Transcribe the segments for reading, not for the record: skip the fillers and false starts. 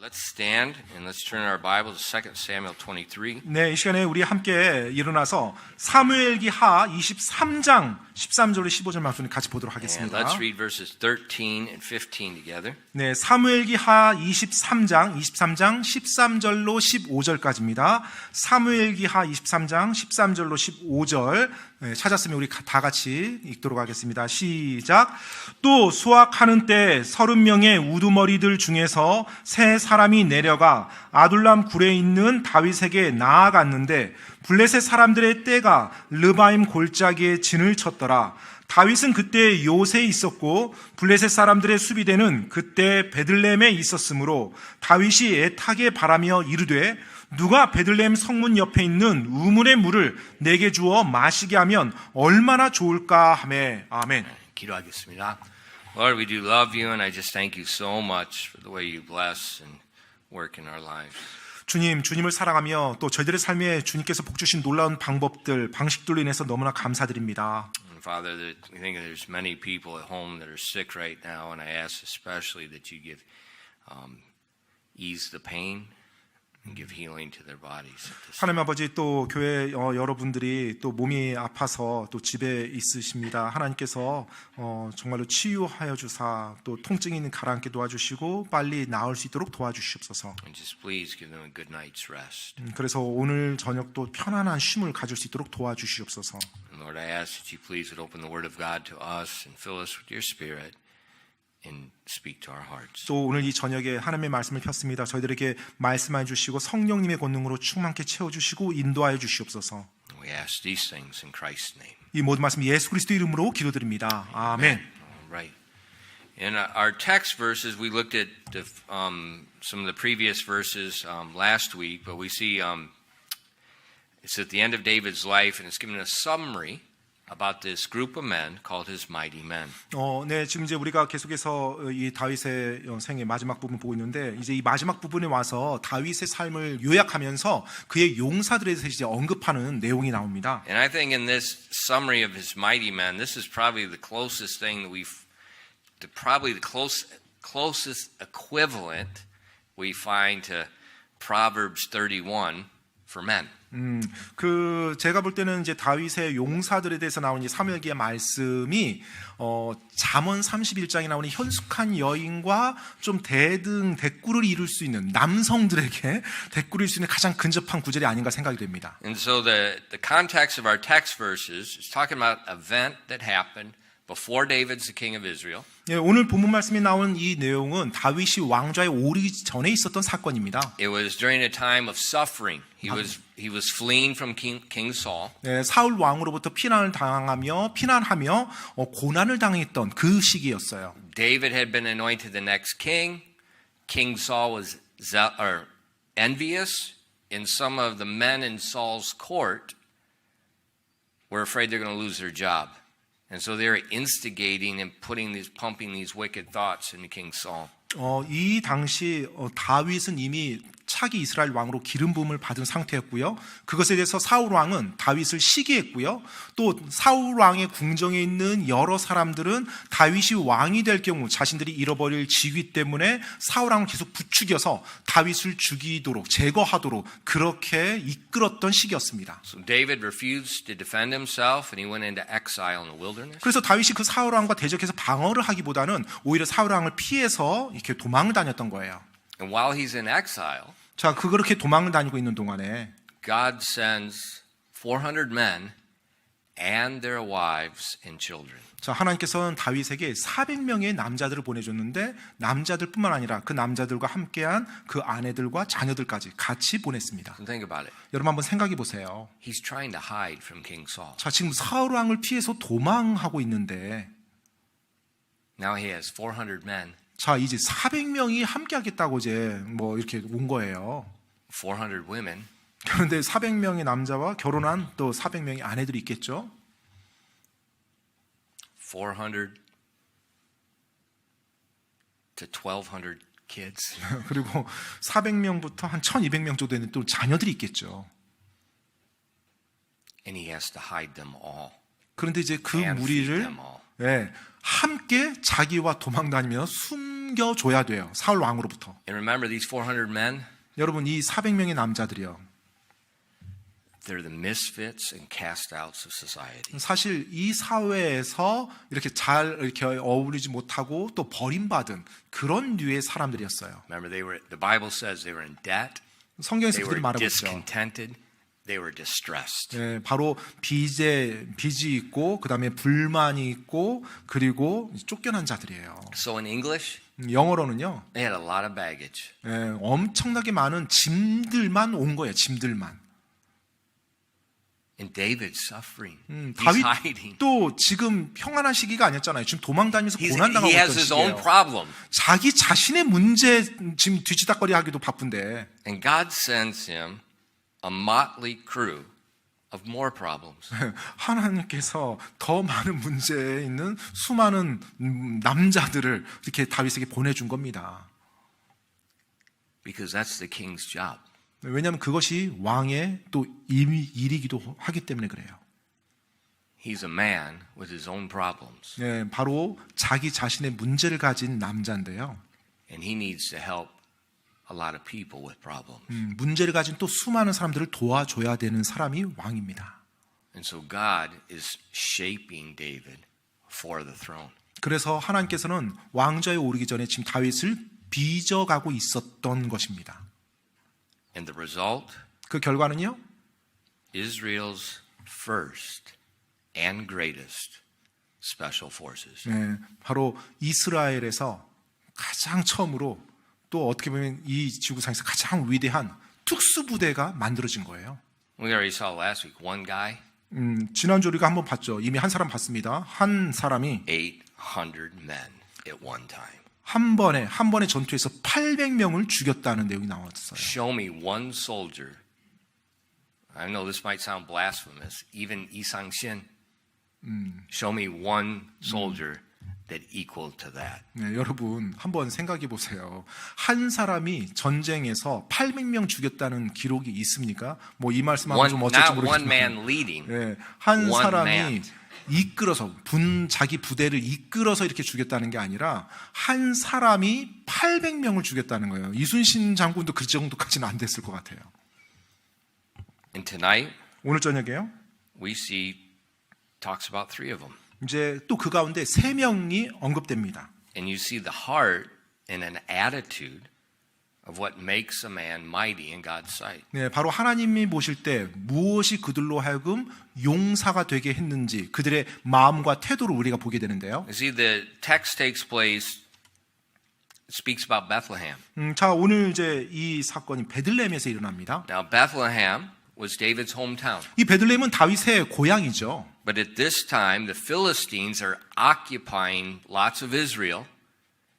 Let's stand and let's turn our Bible to 2 Samuel 23. 네, 이 시간에 우리 함께 일어나서 사무엘기하 23장 13절로 15절 말씀을 같이 보도록 And 하겠습니다. let's read verses 13 and 15 together. 네, 사무엘기하 23장 13절로 15절까지입니다. 사무엘기하 23장 13절로 15절 찾았으면 우리 다 같이 읽도록 하겠습니다. 시작. 또 수확하는 때 30명의 우두머리들 중에서 세 사람이 내려가 아둘람 굴에 있는 다윗에게 나아갔는데 블레셋 사람들의 떼가 르바임 골짜기에 진을 쳤더라. 다윗은 그때 요새에 있었고 블레셋 사람들의 수비대는 그때 베들레헴에 있었으므로 다윗이 애타게 바라며 이르되 누가 베들레헴 성문 옆에 있는 우물의 물을 내게 주어 마시게 하면 얼마나 좋을까 하매. 아멘. 기도하겠습니다. Lord, we do love you and I just thank you so much for the way you bless and work in our lives. 주님을 사랑하며 또 저희들의 삶에 주님께서 복 주신 놀라운 방법들, 방식들로 인해서 너무나 감사드립니다. And Father, that we think there's many people at home that are sick right now, and I ask especially that you give ease the pain and give healing to their bodies. 하나님 아버지, 또 교회 여러분들이 또 몸이 아파서 또 집에 있으십니다. 하나님께서 정말로 치유하여 주사 또 통증이 있는 가라앉게 도와주시고 빨리 나을 수 있도록 도와주시옵소서. And just please give them a good night's rest. 그래서 오늘 저녁도 편안한 쉼을 가질 수 있도록 도와주시옵소서. And Lord, I ask that you please would open the Word of God to us and fill us with your Spirit and speak to our hearts. 또 오늘 이 저녁에 하나님의 말씀을 폈습니다. 저희들에게 말씀해 주시고 성령님의 권능으로 충만케 채워주시고 인도하여 주시옵소서. We ask these things in Christ's name. 이 모든 말씀 예수 그리스도 이름으로 기도드립니다. 아멘. All right. In our text verses, we looked at some of the previous verses last week, but we see it's at the end of David's life, and it's given a summary about this group of men called his mighty men. 네, 지금 이제 우리가 계속해서 이 다윗의 생의 마지막 부분 보고 있는데 이제 이 마지막 부분에 와서 다윗의 삶을 요약하면서 그의 용사들에 대해서 이제 언급하는 내용이 나옵니다. And I think in this summary of his mighty men, this is probably the closest thing that probably the closest equivalent we find to Proverbs 31 for men. 제가 볼 때는 이제 다윗의 용사들에 대해서 나오는 이 사무엘기의 말씀이 잠언 31장에 나오는 현숙한 여인과 좀 대꾸를 이룰 수 있는 남성들에게 대꾸를 이룰 수 있는 가장 근접한 구절이 아닌가 생각이 됩니다. And so the context of our text verses is talking about an event that happened before David's the king of Israel. 예, 오늘 본문 말씀에 나온 이 내용은 다윗이 왕좌에 오르기 전에 있었던 사건입니다. It was during a time of suffering. He was fleeing from King Saul. 네, 사울 왕으로부터 피난하며 고난을 당했던 그 시기였어요. David had been anointed the next king. King Saul was envious, and some of the men in Saul's court were afraid they're going to lose their job. And so they're instigating and pumping these wicked thoughts into King Saul. 이 당시 다윗은 이미 차기 이스라엘 왕으로 기름 부음을 받은 상태였고요. 그것에 대해서 사울 왕은 다윗을 시기했고요. 또 사울 왕의 궁정에 있는 여러 사람들은 다윗이 왕이 될 경우 자신들이 잃어버릴 지위 때문에 사울 왕을 계속 부추겨서 다윗을 죽이도록 제거하도록 그렇게 이끌었던 시기였습니다. So David refused to defend himself and he went into exile in the wilderness. 그래서 다윗이 그 사울 왕과 대적해서 방어를 하기보다는 오히려 사울 왕을 피해서 이렇게 도망을 다녔던 거예요. And while he's in exile, 자, 그렇게 도망을 다니고 있는 동안에 God sends 400 men and their wives and children. 자, 하나님께서는 다윗에게 400명의 남자들을 보내줬는데 남자들뿐만 아니라 그 남자들과 함께한 그 아내들과 자녀들까지 같이 보냈습니다. So think about it. 여러분 한번 생각해 보세요. He's trying to hide from King Saul. 자, 지금 사울 왕을 피해서 도망하고 있는데 Now he has 400 men. 자, 이제 400명이 함께 하겠다고 이제 이렇게 온 거예요. 400 women. 그런데 400명의 남자와 결혼한 또 400명의 아내들이 있겠죠. 400 to 1200 kids. 그리고 400명부터 한 1200명 정도 되는 또 자녀들이 있겠죠. And he has to hide them all. 그런데 이제 그 And feed 무리를 them all. 함께 자기와 도망다니며 숨겨줘야 돼요. 사울 왕으로부터. And remember these 400 men? 여러분 이 400명의 남자들이요. They're the misfits and cast-outs of society. 사실 이 사회에서 이렇게 잘 이렇게 어울리지 못하고 또 버림받은 그런 류의 사람들이었어요. Remember the Bible says they were in debt. 성경에서 They 그들이 were 말하고 있죠. discontented. They were distressed. 네, 바로 빚이 있고 그다음에 불만이 있고 그리고 쫓겨난 자들이에요. So in English, 영어로는요. they had a lot of baggage. 엄청나게 많은 짐들만 온 거예요. 짐들만. And David's suffering. He's 다윗 hiding. 또 지금 평안한 시기가 아니었잖아요. 지금 도망다니면서 He 고난당하고 has 있던 his own 시기예요. problem. 자기 자신의 문제 지금 뒤치다거리 하기도 바쁜데 And God sends him a motley crew of more problems. 하나님께서 더 많은 문제에 있는 수많은 남자들을 이렇게 다윗에게 보내준 겁니다. Because that's the king's job. 왜냐하면 그것이 왕의 또 일이기도 하기 때문에 그래요. He's a man with his own problems. 네, 바로 자기 자신의 문제를 가진 남자인데요. And he needs to help a lot of people with problems. 문제를 가진 또 수많은 사람들을 도와줘야 되는 사람이 왕입니다. And so God is shaping David for the throne. 그래서 하나님께서는 왕좌에 오르기 전에 지금 다윗을 빚어가고 있었던 것입니다. And the result? 그 결과는요? Israel's first and greatest special forces. 네, 바로 이스라엘에서 가장 처음으로 또 어떻게 보면 이 지구상에서 가장 위대한 특수부대가 만들어진 거예요. We already saw last week one guy, 지난주 우리가 한번 봤죠. 이미 한 사람 봤습니다. 한 사람이 800 men at one time. 한 번의 전투에서 800명을 죽였다는 내용이 나왔어요. Show me one soldier. I know this might sound blasphemous. Even Yi Sang-shin. Show me one soldier that equal to that. 네, 여러분 한번 생각해 보세요. 한 사람이 전쟁에서 800명 죽였다는 기록이 있습니까? 뭐 이 말씀하면 좀 어쩔지 Not one man 모르겠지만 leading. 네, 한 One 사람이 man. 이끌어서 자기 부대를 이끌어서 이렇게 죽였다는 게 아니라 한 사람이 800명을 죽였다는 거예요. 이순신 장군도 그 정도까지는 안 됐을 것 같아요. And tonight 오늘 저녁에요. we see talks about three of them. 이제 또 그 가운데 3명이 언급됩니다. And you see the heart and an attitude of what makes a man mighty in God's sight. 네, 바로 하나님이 보실 때 무엇이 그들로 하여금 용사가 되게 했는지 그들의 마음과 태도를 우리가 보게 되는데요. You see, the text takes place, speaks about Bethlehem. 자, 오늘 이제 이 사건이 베들레헴에서 일어납니다. Now, Bethlehem was David's hometown. 이 베들레헴은 다윗의 고향이죠. But at this time, the Philistines are occupying lots of Israel.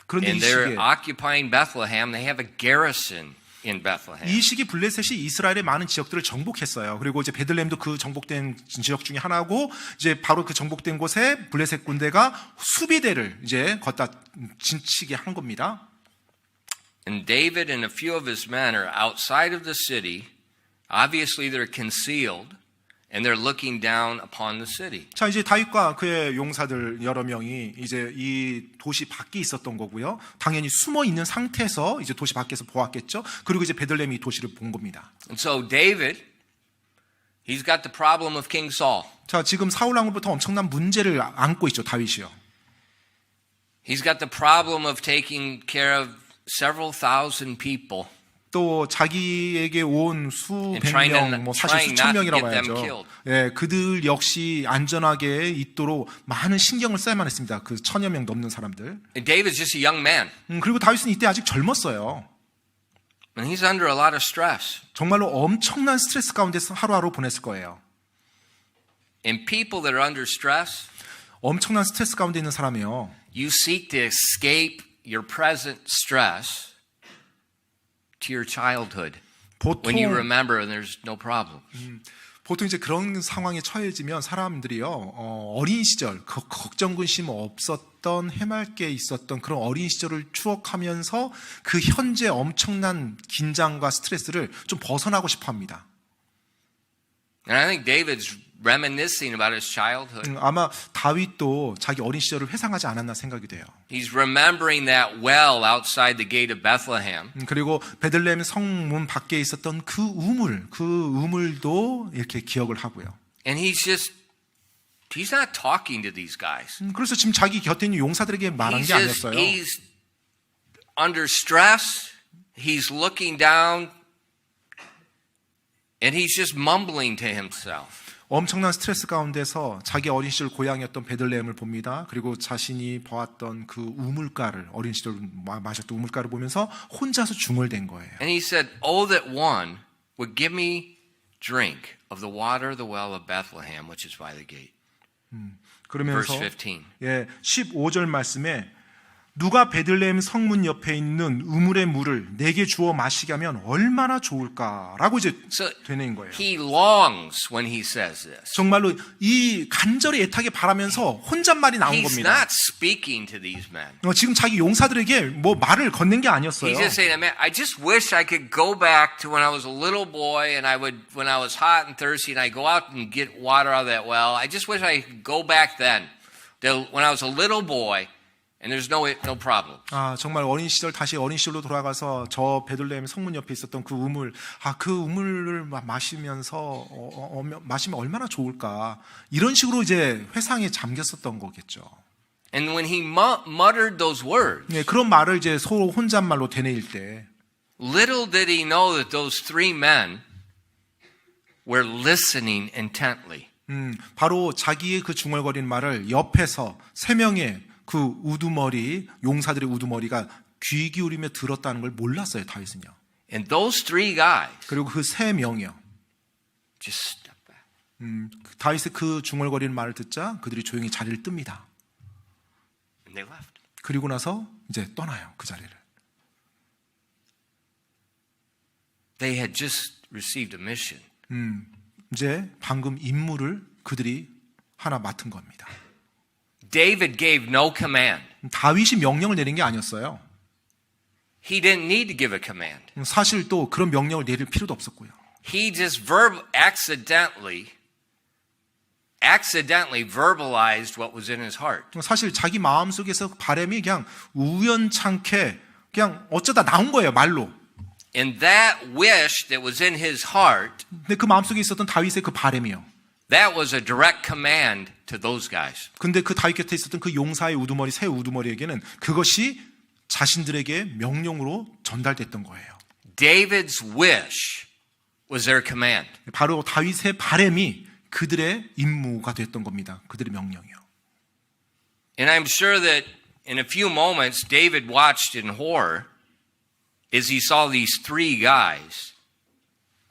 그런데 And they're occupying Bethlehem. They have a garrison in Bethlehem. 이 시기 블레셋이 이스라엘의 많은 지역들을 정복했어요. 그리고 이제 베들레헴도 그 정복된 지역 중에 하나고 이제 바로 그 정복된 곳에 블레셋 군대가 수비대를 이제 걷다 진치게 한 겁니다. And David and a few of his men are outside of the city. Obviously, they're concealed. And they're looking down upon the city. 자, 이제 다윗과 그의 용사들 여러 명이 이제 이 도시 밖에 있었던 거고요. 당연히 숨어 있는 상태에서 이제 도시 밖에서 보았겠죠. 그리고 이제 베들레헴이 이 도시를 본 겁니다. And so David, he's got the problem of King Saul. 자, 지금 사울 왕으로부터 엄청난 문제를 안고 있죠, 다윗이요. He's got the problem of taking care of several thousand people. 또 자기에게 온 수백 trying 명, 뭐 사실 not 수천 to 명이라고 get them 해야죠. killed. 예, 그들 역시 안전하게 있도록 많은 신경을 써야만 했습니다. 그 1000여 명 넘는 사람들. And David's just a young man. 그리고 다윗은 이때 아직 젊었어요. And he's under a lot of stress. 정말로 엄청난 스트레스 가운데서 하루하루 보냈을 거예요. And people that are under stress, 엄청난 스트레스 가운데 있는 사람이요. you seek to escape your present stress to your childhood. When you remember and there's no problem. 보통 이제 그런 상황에 처해지면 사람들이요, 어린 시절, 걱정, 근심 없었던 해맑게 있었던 그런 어린 시절을 추억하면서 그 현재 엄청난 긴장과 스트레스를 좀 벗어나고 싶어 합니다. And I think David's reminiscing about his childhood. 아마 다윗도 자기 어린 시절을 회상하지 않았나 생각이 돼요. He's remembering that well outside the gate of Bethlehem. 그리고 베들레헴 성문 밖에 있었던 그 우물도 이렇게 기억을 하고요. And he's not talking to these guys. 그래서 지금 자기 곁에 있는 용사들에게 말한 게 아니었어요. He's under stress. He's looking down. And he's just mumbling to himself. 엄청난 스트레스 가운데서 자기 어린 시절 고향이었던 베들레헴을 봅니다. 그리고 자신이 보았던 그 우물가를 어린 시절 마셨던 우물가를 보면서 혼자서 중얼댄 거예요. And he said, "Oh, that one would give me drink of the water of the well of Bethlehem, which is by the gate." 그러면서 Verse 15. 15절 말씀에 누가 베들레헴 성문 옆에 있는 우물의 물을 내게 주어 마시게 하면 얼마나 좋을까라고 이제 되는 거예요. He longs when he says this. 정말로 이 간절히 애타게 바라면서 혼잣말이 나온 He's 겁니다. not speaking to these men. 지금 자기 용사들에게 뭐 말을 건넨 게 아니었어요. He's just saying, "Man, I just wish I could go back to when I was a little boy and when I was hot and thirsty and I go out and get water out of that well. I just wish I could go back then, when I was a little boy." And there's no problem. 정말 어린 시절 다시 어린 시절로 돌아가서 저 베들레헴 성문 옆에 있었던 그 우물, 그 우물을 마시면서 마시면 얼마나 좋을까 이런 식으로 이제 회상에 잠겼었던 거겠죠. And when he muttered those words, 그런 말을 이제 서로 혼잣말로 되뇌일 때, little did he know that those three men were listening intently. 바로 자기의 그 중얼거리는 말을 옆에서 세 명의 그 우두머리, 용사들의 우두머리가 귀 기울이며 들었다는 걸 몰랐어요, 다윗은요. And those three guys 그리고 그 세 명이요. just step back. 다윗의 그 중얼거리는 말을 듣자 그들이 조용히 자리를 뜹니다. And they left. 그리고 나서 이제 떠나요, 그 자리를. They had just received a mission. 이제 방금 임무를 그들이 하나 맡은 겁니다. David gave no command. 다윗이 명령을 내린 게 아니었어요. He didn't need to give a command. 사실 또 그런 명령을 내릴 필요도 없었고요. He just accidentally verbalized what was in his heart. 사실 자기 마음속에서 바람이 그냥 우연찮게 그냥 어쩌다 나온 거예요, 말로. And that wish that was in his heart, 근데 그 마음속에 있었던 다윗의 그 바람이요. that was a direct command to those guys. 근데 그 다윗 곁에 있었던 그 용사의 우두머리, 새 우두머리에게는 그것이 자신들에게 명령으로 전달됐던 거예요. David's wish was their command. 바로 다윗의 바람이 그들의 임무가 됐던 겁니다. 그들의 명령이요. And I'm sure that in a few moments David watched in horror as he saw these three guys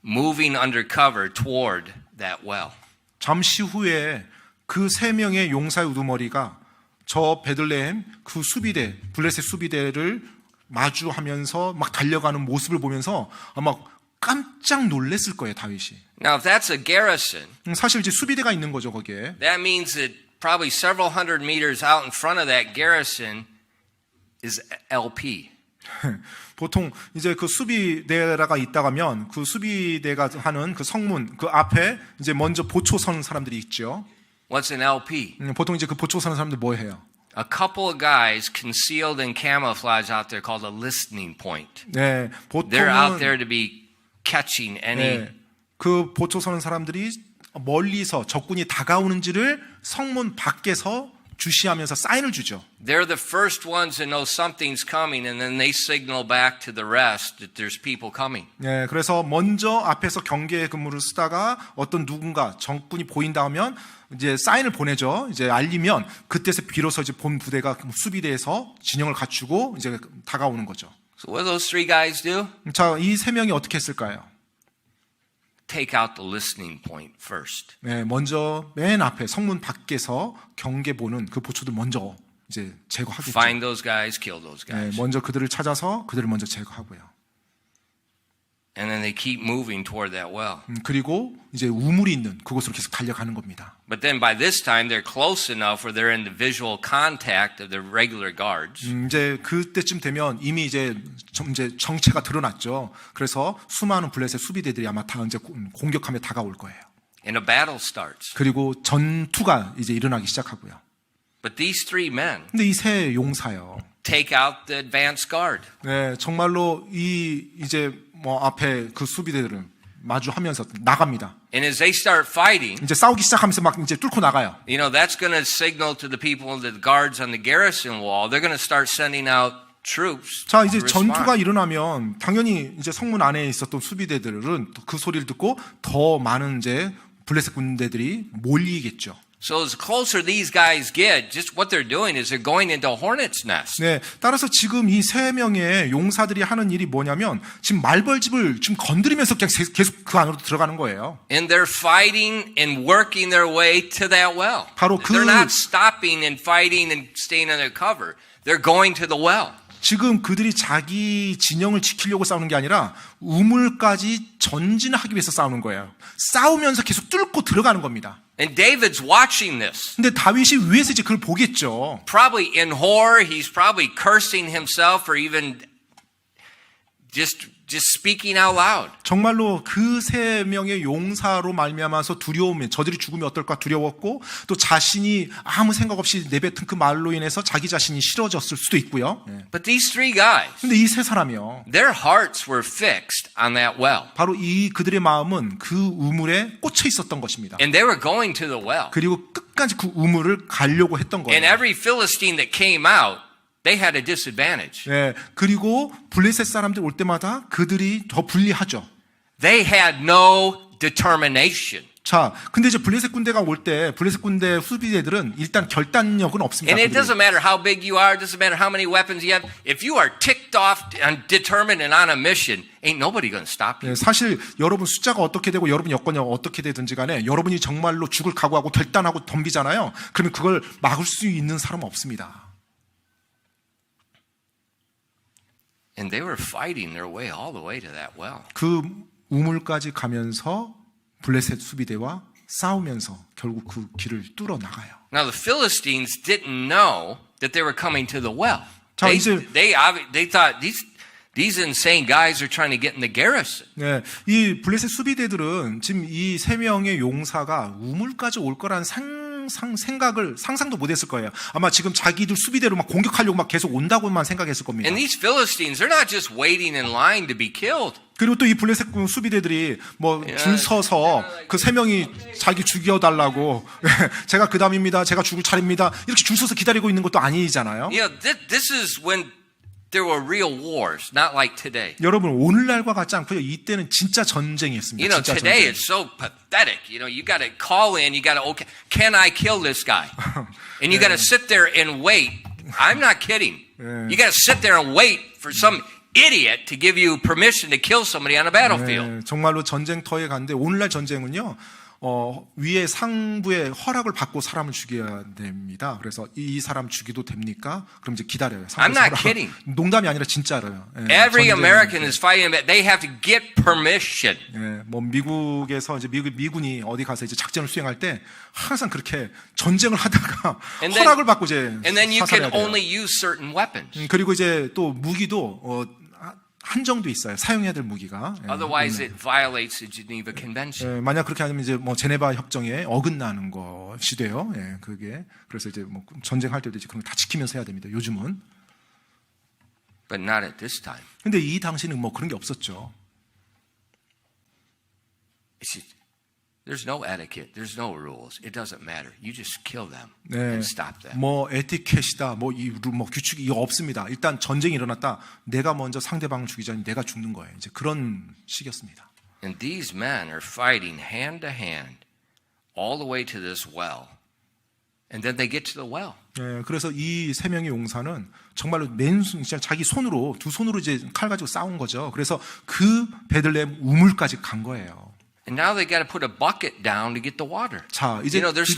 moving undercover toward that well. 잠시 후에 그 세 명의 용사의 우두머리가 저 베들레헴 그 수비대, 블레셋 수비대를 마주하면서 막 달려가는 모습을 보면서 아마 깜짝 놀랐을 거예요, 다윗이. Now, if that's a garrison, 사실 이제 수비대가 있는 거죠, 거기에. that means that probably several hundred meters out in front of that garrison is LP. 보통 이제 그 수비대가 있다가면 그 수비대가 하는 그 성문 그 앞에 이제 먼저 보초 서는 사람들이 있죠. What's an LP? 보통 이제 그 보초 서는 사람들 뭐 해요? A couple of guys concealed in camouflage out there called a listening point. 네, They're out there 보통은 to be catching any. 그 보초 서는 사람들이 멀리서 적군이 다가오는지를 성문 밖에서 주시하면서 사인을 주죠. They're the first ones to know something's coming, and then they signal back to the rest that there's people coming. 네, 그래서 먼저 앞에서 경계 근무를 쓰다가 어떤 누군가 적군이 보인다 하면 이제 사인을 보내죠. 이제 알리면 그때서 비로소 이제 본 부대가 수비대에서 진영을 갖추고 이제 다가오는 거죠. So what do those three guys do? 자, 이 세 명이 어떻게 했을까요? Take out the listening point first. 네, 먼저 맨 앞에 성문 밖에서 경계 보는 그 보초들 먼저 이제 제거하겠죠. Find those guys, kill those 네, guys. 먼저 그들을 찾아서 그들을 먼저 제거하고요. And then they keep moving toward that well. 그리고 이제 우물이 있는 그곳으로 계속 달려가는 겁니다. But then by this time they're close enough where they're in the visual contact of the regular guards. 이제 그때쯤 되면 이미 이제 정체가 드러났죠. 그래서 수많은 블레셋 수비대들이 아마 다 이제 공격하며 다가올 거예요. And a battle starts. 그리고 전투가 이제 일어나기 시작하고요. But these three men 근데 이 세 용사요. take out the advance guard. 네, 정말로 이제 뭐 앞에 그 수비대들은 마주하면서 나갑니다. And as they start fighting, 이제 싸우기 시작하면서 막 이제 뚫고 나가요. you know, that's going to signal to the people, the guards on the garrison wall, they're going to start sending out troops. 자, 이제 to 전투가 respond. 일어나면 당연히 이제 성문 안에 있었던 수비대들은 그 소리를 듣고 더 많은 이제 블레셋 군대들이 몰리겠죠. So as closer these guys get, just what they're doing is they're going into a hornet's nest. 네, 따라서 지금 이 세 명의 용사들이 하는 일이 뭐냐면 지금 말벌집을 지금 건드리면서 그냥 계속 그 안으로 들어가는 거예요. And they're fighting and working their way to that well. 바로 They're not stopping and fighting and staying under cover. They're going to the well. 지금 그들이 자기 진영을 지키려고 싸우는 게 아니라 우물까지 전진하기 위해서 싸우는 거예요. 싸우면서 계속 뚫고 들어가는 겁니다. And David's watching this. 근데 다윗이 위에서 이제 그걸 보겠죠. Probably in horror, he's probably cursing himself or even just speaking out loud. 정말로 그 세 명의 용사로 말미암아서 두려움에 저들이 죽으면 어떨까 두려웠고 또 자신이 아무 생각 없이 내뱉은 그 말로 인해서 자기 자신이 싫어졌을 수도 있고요. But these three guys, 근데 이 세 사람이요. their hearts were fixed on that well. 바로 그들의 마음은 그 우물에 꽂혀 있었던 것입니다. And they were going to the well. 그리고 끝까지 그 우물을 가려고 했던 And 거예요. every Philistine that came out, they had a disadvantage. 네, 그리고 블레셋 사람들 올 때마다 그들이 더 불리하죠. They had no determination. 자, 근데 이제 블레셋 군대가 올 때 블레셋 군대 수비대들은 일단 결단력은 없습니다. And it 그들이. doesn't matter how big you are, it doesn't matter how many weapons you have. If you are ticked off and determined and on a mission, ain't nobody going to stop you. 네, 사실 여러분 숫자가 어떻게 되고 여러분 여건이 어떻게 되든지 간에 여러분이 정말로 죽을 각오하고 결단하고 덤비잖아요. 그러면 그걸 막을 수 있는 사람은 없습니다. And they were fighting their way all the way to that well. 그 우물까지 가면서 블레셋 수비대와 싸우면서 결국 그 길을 뚫어 나가요. Now the Philistines didn't know that they were coming to the well. 자, They thought these insane guys are trying to get in the garrison. 네, 이 블레셋 수비대들은 지금 이 세 명의 용사가 우물까지 올 거라는 상상도 못했을 거예요. 아마 지금 자기들 수비대로 막 공격하려고 막 계속 온다고만 생각했을 겁니다. And these Philistines, they're not just waiting in line to be killed. 그리고 또 이 블레셋 수비대들이 뭐 줄 서서 그 세 명이 자기 죽여달라고 제가 그 다음입니다. 제가 죽을 차례입니다. 이렇게 줄 서서 기다리고 있는 것도 아니잖아요. You know, this is when there were real wars, not like today. 여러분 오늘날과 같지 않고요. 이때는 진짜 전쟁이었습니다. You know, 진짜 today 전쟁. it's so pathetic. You know, you got to call in, you got to, okay, can I kill this guy? And you got to sit there and wait. I'm not kidding. You got to sit there and wait for some idiot to give you permission to kill somebody on a battlefield. 네, 정말로 전쟁터에 갔는데 오늘날 전쟁은요. 위에 상부의 허락을 받고 사람을 죽여야 됩니다. 그래서 이 사람 죽여도 됩니까? 그럼 이제 기다려요. I'm not kidding. 농담이 아니라 진짜로요. 예, Every 전쟁은 American is fighting, but they have to get permission. 예, 뭐 미국에서 이제 미군이 어디 가서 이제 작전을 수행할 때 항상 그렇게 전쟁을 하다가 And then- 허락을 받고 이제 And then you can 사살해야 돼요. only use certain weapons. 그리고 이제 또 무기도 한정도 있어요. 사용해야 될 무기가. 예, Otherwise, it violates the Geneva Convention. 예, 만약 그렇게 하면 이제 뭐 제네바 협정에 어긋나는 것이 돼요. 예, 그게 그래서 이제 뭐 전쟁할 때도 이제 그런 거 다 지키면서 해야 됩니다. 요즘은. But not at this time. 근데 이 당시는 뭐 그런 게 없었죠. There's no etiquette. There's no rules. It doesn't matter. You just kill them 네, and stop them. 뭐 에티켓이다, 뭐 규칙이 이거 없습니다. 일단 전쟁이 일어났다. 내가 먼저 상대방을 죽이기 전에 내가 죽는 거예요. 이제 그런 식이었습니다. And these men are fighting hand to hand all the way to this well. And then they get to the well. 네, 그래서 이 세 명의 용사는 정말로 맨손, 자기 손으로 두 손으로 이제 칼 가지고 싸운 거죠. 그래서 그 베들레헴 우물까지 간 거예요. And now they got to put a bucket down to get the water. 자, 이제 You know, there's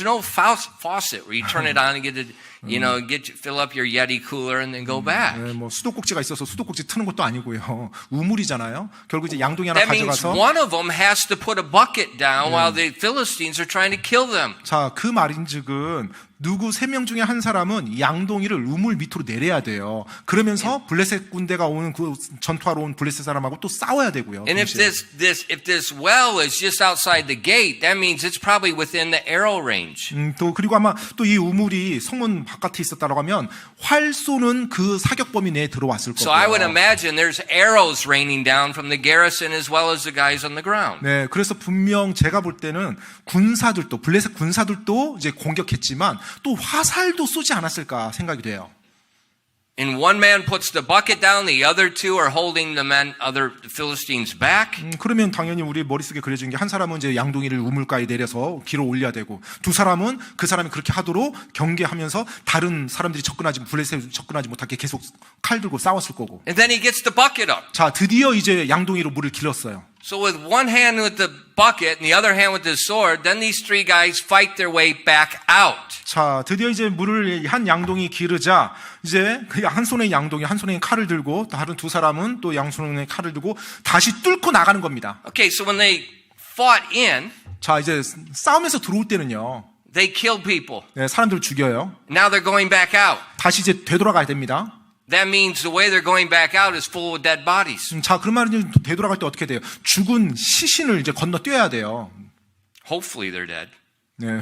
no faucet where you turn it on and get it, you know, fill up your Yeti cooler and then go back. 네, 뭐 수도꼭지가 있어서 수도꼭지 트는 것도 아니고요. 우물이잖아요. 결국 이제 양동이 하나 That means 가져가서 one of them has to put a bucket down while the Philistines are trying to kill them. 자, 그 말인즉은 누구 3명 중에 한 사람은 양동이를 우물 밑으로 내려야 돼요. 그러면서 블레셋 군대가 오는 그 전투하러 온 블레셋 사람하고 또 싸워야 되고요. And if 동시에. if this well is just outside the gate, that means it's probably within the arrow range. 또 그리고 아마 또 이 우물이 성문 바깥에 있었다고 하면 활 쏘는 그 사격 범위 내에 들어왔을 So I would 거고요. imagine there's arrows raining down from the garrison as well as the guys on the ground. 네, 그래서 분명 제가 볼 때는 군사들도 블레셋 군사들도 이제 공격했지만 또 화살도 쏘지 않았을까 생각이 돼요. And one man puts the bucket down, the other two are holding the other Philistines back. 그러면 당연히 우리 머릿속에 그려진 게 한 사람은 이제 양동이를 우물가에 내려서 길어 올려야 되고 두 사람은 그 사람이 그렇게 하도록 경계하면서 다른 사람들이 블레셋 접근하지 못하게 계속 칼 들고 싸웠을 거고. And then he gets the bucket up. 자, 드디어 이제 양동이로 물을 길렀어요. So with one hand with the bucket and the other hand with the sword, then these three guys fight their way back out. 자, 드디어 이제 물을 한 양동이 기르자 이제 그 한 손에 양동이 한 손에 칼을 들고 다른 두 사람은 또 양손에 칼을 들고 다시 뚫고 나가는 겁니다. Okay, so when they fought in, 자, 이제 싸우면서 들어올 때는요. they killed people. 네, 사람들을 죽여요. Now they're going back out. 다시 이제 되돌아가야 됩니다. That means the way they're going back out is full of dead bodies. 자, 그런 말은 되돌아갈 때 어떻게 돼요? 죽은 시신을 이제 건너뛰어야 돼요. Hopefully they're dead. 네.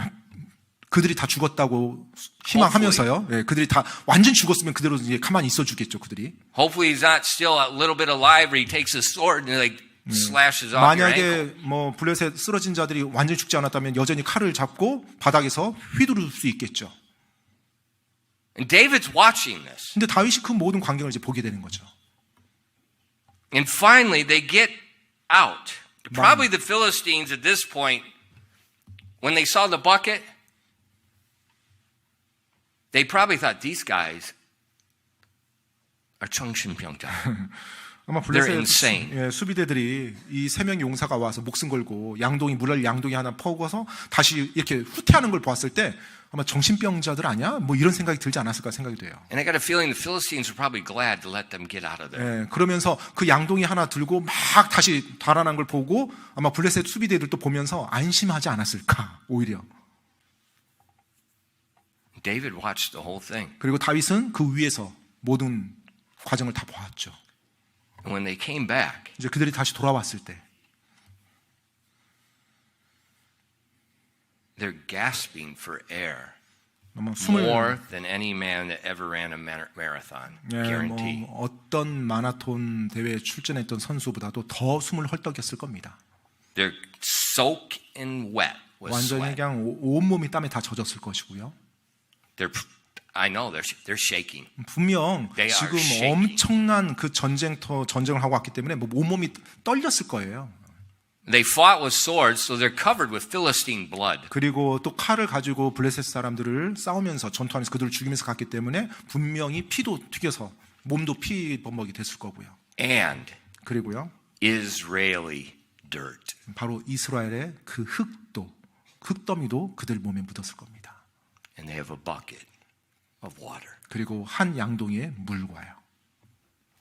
그들이 다 죽었다고 희망하면서요. 네, 그들이 다 완전 죽었으면 그대로 이제 가만히 있어 주겠죠, 그들이. Hopefully he's not still a little bit alive where he takes his sword and like slashes off your ankle. 만약에 뭐 블레셋 쓰러진 자들이 완전히 죽지 않았다면 여전히 칼을 잡고 바닥에서 휘두를 수 있겠죠. And David's watching this. 근데 다윗이 그 모든 광경을 이제 보게 되는 거죠. And finally they get out. Probably the Philistines at this point, when they saw the bucket, they probably thought these guys are 정신병자. 아마 They're 블레셋 insane. 수비대들이 이 3명의 용사가 와서 목숨 걸고 물을 양동이 하나 퍼고서 다시 이렇게 후퇴하는 걸 보았을 때 아마 정신병자들 아니야? 뭐 이런 생각이 들지 않았을까 생각이 돼요. And I got a feeling the Philistines were probably glad to let them get out of there. 그러면서 그 양동이 하나 들고 막 다시 달아난 걸 보고 아마 블레셋 수비대들도 보면서 안심하지 않았을까 오히려. David watched the whole thing. 그리고 다윗은 그 위에서 모든 과정을 다 보았죠. And when they came back, 이제 그들이 다시 돌아왔을 때 they're gasping for air 아마 숨을 more than any man that ever ran a marathon. Guarantee. 뭐 어떤 마라톤 대회에 출전했던 선수보다도 더 숨을 헐떡였을 겁니다. They're soaking wet with 완전히 sweat. 그냥 온몸이 땀에 다 젖었을 것이고요. I know they're shaking. 분명 They are 지금 shaking. 엄청난 그 전쟁을 하고 왔기 때문에 뭐 온몸이 떨렸을 거예요. They fought with swords, so they're covered with Philistine blood. 그리고 또 칼을 가지고 블레셋 사람들을 싸우면서 전투하면서 그들을 죽이면서 갔기 때문에 분명히 피도 튀겨서 몸도 피 범벅이 됐을 거고요. And 그리고요. Israeli dirt. 바로 이스라엘의 그 흙더미도 그들 몸에 묻었을 겁니다. And they have a bucket of water. 그리고 한 양동이의 물과요.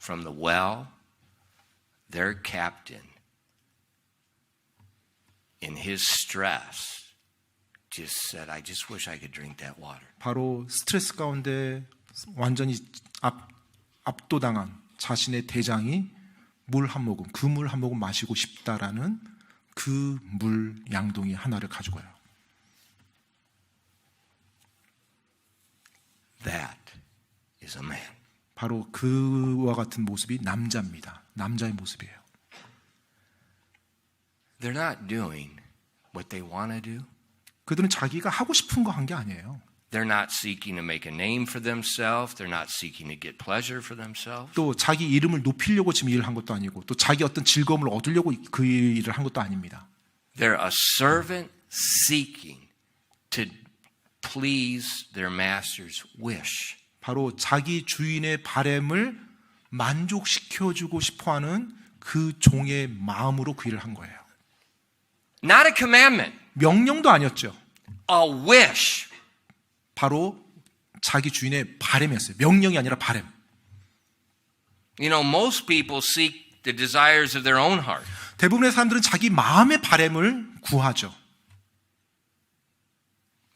From the well, their captain, in his stress, just said, I just wish I could drink that water. 바로 스트레스 가운데 완전히 압도당한 자신의 대장이 물 한 모금, 그 물 한 모금 마시고 싶다라는 그 물 양동이 하나를 가지고요. That is a man. 바로 그와 같은 모습이 남자입니다. 남자의 모습이에요. They're not doing what they want to do. 그들은 자기가 하고 싶은 거 한 게 아니에요. They're not seeking to make a name for themselves. They're not seeking to get pleasure for themselves. 또 자기 이름을 높이려고 지금 일을 한 것도 아니고 또 자기 어떤 즐거움을 얻으려고 그 일을 한 것도 아닙니다. They're a servant seeking to please their master's wish. 바로 자기 주인의 바램을 만족시켜주고 싶어하는 그 종의 마음으로 그 일을 한 거예요. Not a commandment, 명령도 아니었죠. a wish. 바로 자기 주인의 바램이었어요. 명령이 아니라 바램. You know, most people seek the desires of their own heart. 대부분의 사람들은 자기 마음의 바램을 구하죠.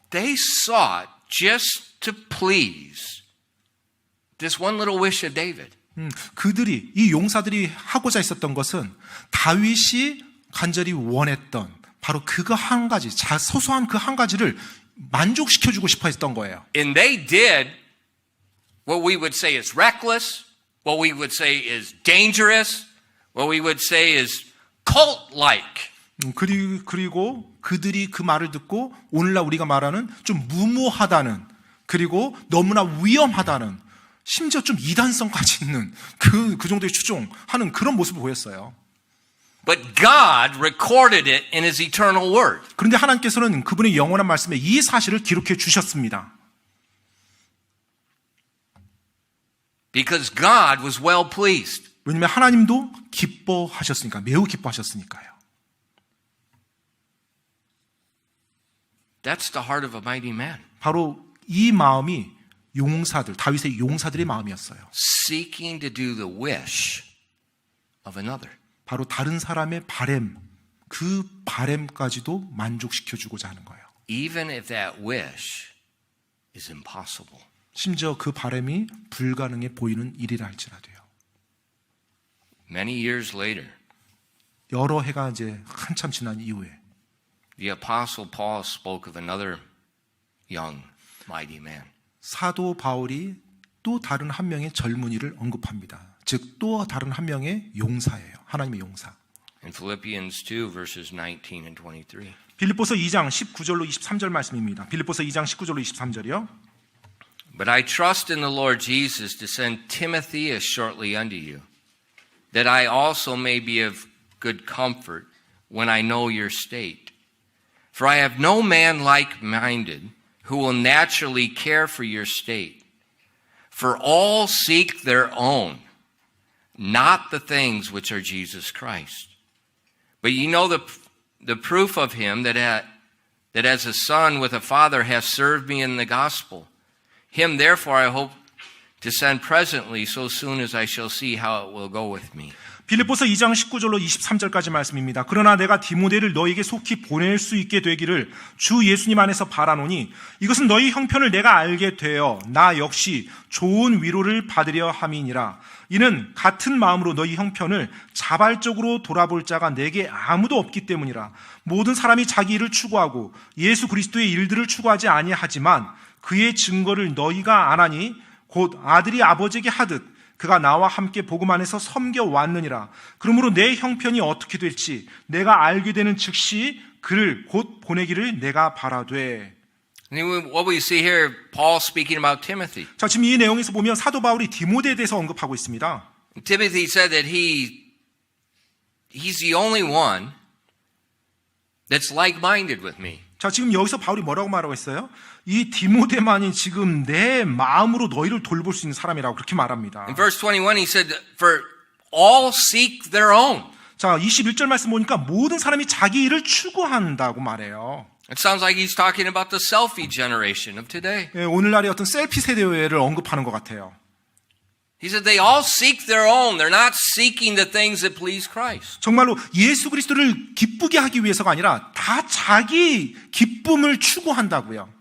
They sought just to please this one little wish of David. 그들이 이 용사들이 하고자 했었던 것은 다윗이 간절히 원했던 바로 그거 한 가지, 소소한 그 한 가지를 만족시켜주고 싶어 했던 거예요. And they did what we would say is reckless, what we would say is dangerous, what we would say is cult-like. 그리고 그들이 그 말을 듣고 오늘날 우리가 말하는 좀 무모하다는 그리고 너무나 위험하다는 심지어 좀 이단성까지 있는 그 정도의 추종하는 그런 모습을 보였어요. But God recorded it in His eternal word. 그런데 하나님께서는 그분의 영원한 말씀에 이 사실을 기록해 주셨습니다. Because God was well pleased. 왜냐하면 하나님도 기뻐하셨으니까, 매우 기뻐하셨으니까요. That's the heart of a mighty man. 바로 이 마음이 다윗의 용사들의 마음이었어요. Seeking to do the wish of another. 바로 다른 사람의 바램, 그 바램까지도 만족시켜주고자 하는 거예요. Even if that wish is impossible. 심지어 그 바램이 불가능해 보이는 일이라 할지라도요. Many years later, 여러 해가 이제 한참 지난 이후에 the Apostle Paul spoke of another young, mighty man. 사도 바울이 또 다른 한 명의 젊은이를 언급합니다. 즉 또 다른 한 명의 용사예요. 하나님의 용사. In Philippians 2, verses 19 and 23. 빌립보서 2장 19절로 23절 말씀입니다. 빌립보서 2장 19절로 23절이요. But I trust in the Lord Jesus to send Timothy as shortly unto you, that I also may be of good comfort when I know your state. For I have no man like-minded who will naturally care for your state. For all seek their own, not the things which are Jesus Christ. But ye know the proof of him that as a son with a father hath served me in the gospel. Him therefore I hope to send presently, so soon as I shall see how it will go with me. 빌립보서 2장 19절로 23절까지 말씀입니다. 그러나 내가 디모데를 너에게 속히 보낼 수 있게 되기를 주 예수님 안에서 바라노니 이것은 너희 형편을 내가 알게 되어 나 역시 좋은 위로를 받으려 함이니라. 이는 같은 마음으로 너희 형편을 자발적으로 돌아볼 자가 내게 아무도 없기 때문이라. 모든 사람이 자기 일을 추구하고 예수 그리스도의 일들을 추구하지 아니하지만 그의 증거를 너희가 아나니 곧 아들이 아버지에게 하듯 그가 나와 함께 복음 안에서 섬겨왔느니라. 그러므로 내 형편이 어떻게 될지 내가 알게 되는 즉시 그를 곧 보내기를 내가 바라되. What we see here, Paul speaking about Timothy. 자, 지금 이 내용에서 보면 사도 바울이 디모데에 대해서 언급하고 있습니다. Timothy said that he's the only one that's like-minded with me. 자, 지금 여기서 바울이 뭐라고 말하고 있어요? 이 디모데만이 지금 내 마음으로 너희를 돌볼 수 있는 사람이라고 그렇게 말합니다. In verse 21, he said, for all seek their own. 자, 21절 말씀 보니까 모든 사람이 자기 일을 추구한다고 말해요. It sounds like he's talking about the selfie generation of today. 예, 오늘날의 어떤 셀피 세대를 언급하는 것 같아요. He said they all seek their own. They're not seeking the things that please Christ. 정말로 예수 그리스도를 기쁘게 하기 위해서가 아니라 다 자기 기쁨을 추구한다고요.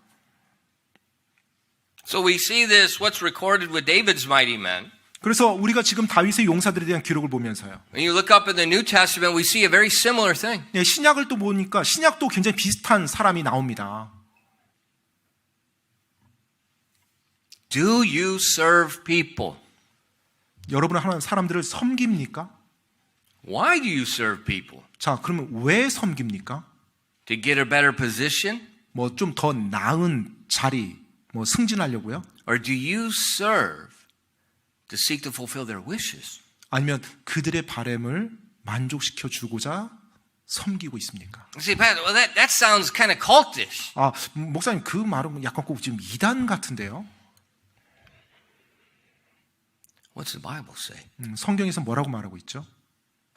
So we see this, what's recorded with David's mighty men. 그래서 우리가 지금 다윗의 용사들에 대한 기록을 보면서요. When you look up in the New Testament, we see a very similar thing. 예, 신약을 또 보니까 신약도 굉장히 비슷한 사람이 나옵니다. Do you serve people? 여러분은 하나님 사람들을 섬깁니까? Why do you serve people? 자, 그러면 왜 섬깁니까? To get a better position? 뭐 좀 더 나은 자리, 뭐 승진하려고요? Or do you serve to seek to fulfill their wishes? 아니면 그들의 바램을 만족시켜 주고자 섬기고 있습니까? See, Pastor, well, that sounds kind of cultish. 아, 목사님 그 말은 약간 꼭 지금 이단 같은데요? What's the Bible say? 성경에서 뭐라고 말하고 있죠?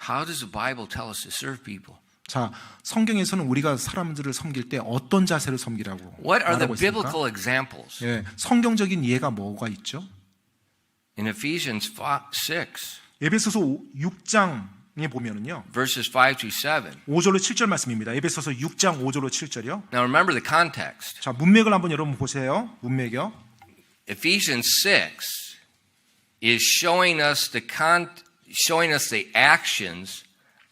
How does the Bible tell us to serve people? 자, 성경에서는 우리가 사람들을 섬길 때 어떤 자세를 섬기라고 What are the 말하고 있습니까? biblical examples? 예, 성경적인 예가 뭐가 있죠? In Ephesians 6, 에베소서 6장 보면은요. verses 5 to 7. 5절로 7절 말씀입니다. 에베소서 6장 5절로 7절이요. Now remember the context. 자, 문맥을 한번 여러분 보세요. 문맥이요. Ephesians 6 is showing us the actions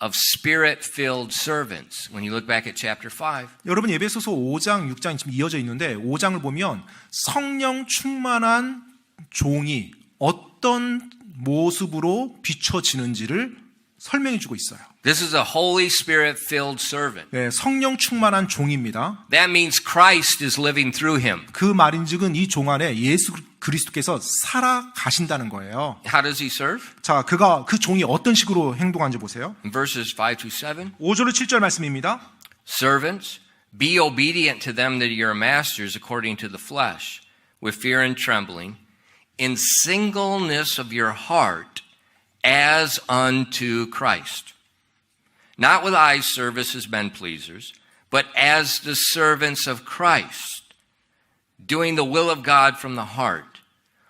of spirit-filled servants. When you look back at chapter 5. 여러분 에베소서 5장, 6장이 지금 이어져 있는데 5장을 보면 성령 충만한 종이 어떤 모습으로 비춰지는지를 설명해 주고 있어요. This is a Holy Spirit-filled servant. 네, 성령 충만한 종입니다. That means Christ is living through him. 그 말인즉은 이 종 안에 예수 그리스도께서 살아가신다는 거예요. How does he serve? 자, 그 종이 어떤 식으로 행동하는지 보세요. In verses 5 to 7. 5절로 7절 말씀입니다. Servants, be obedient to them that are your masters according to the flesh, with fear and trembling, in singleness of your heart, as unto Christ. Not with eye service as men pleasers, but as the servants of Christ, doing the will of God from the heart,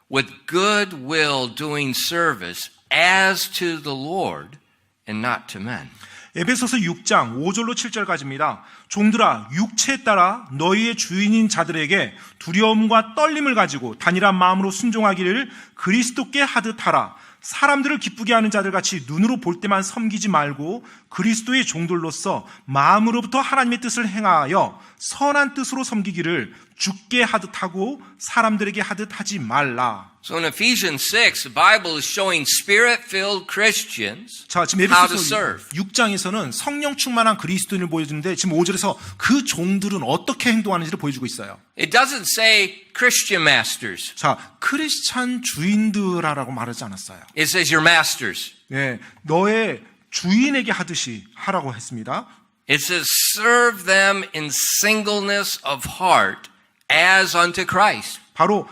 with good will doing service as to the Lord and not to men. 에베소서 6장 5절로 7절까지입니다. 종들아 육체에 따라 너희의 주인인 자들에게 두려움과 떨림을 가지고 단일한 마음으로 순종하기를 그리스도께 하듯 하라. 사람들을 기쁘게 하는 자들 같이 눈으로 볼 때만 섬기지 말고 그리스도의 종들로서 마음으로부터 하나님의 뜻을 행하여 선한 뜻으로 섬기기를 주께 하듯 하고 사람들에게 하듯 하지 말라. So in Ephesians 6, the Bible is showing spirit-filled Christians 자, 지금 how to 에베소서 serve. 6장에서는 성령 충만한 그리스도인을 보여주는데 지금 5절에서 그 종들은 어떻게 행동하는지를 보여주고 있어요. It doesn't say Christian masters. 자, 크리스찬 주인들아라고 말하지 않았어요. It says your masters. 네, 너의 주인에게 하듯이 하라고 했습니다. It says serve them in singleness of heart as unto Christ. 바로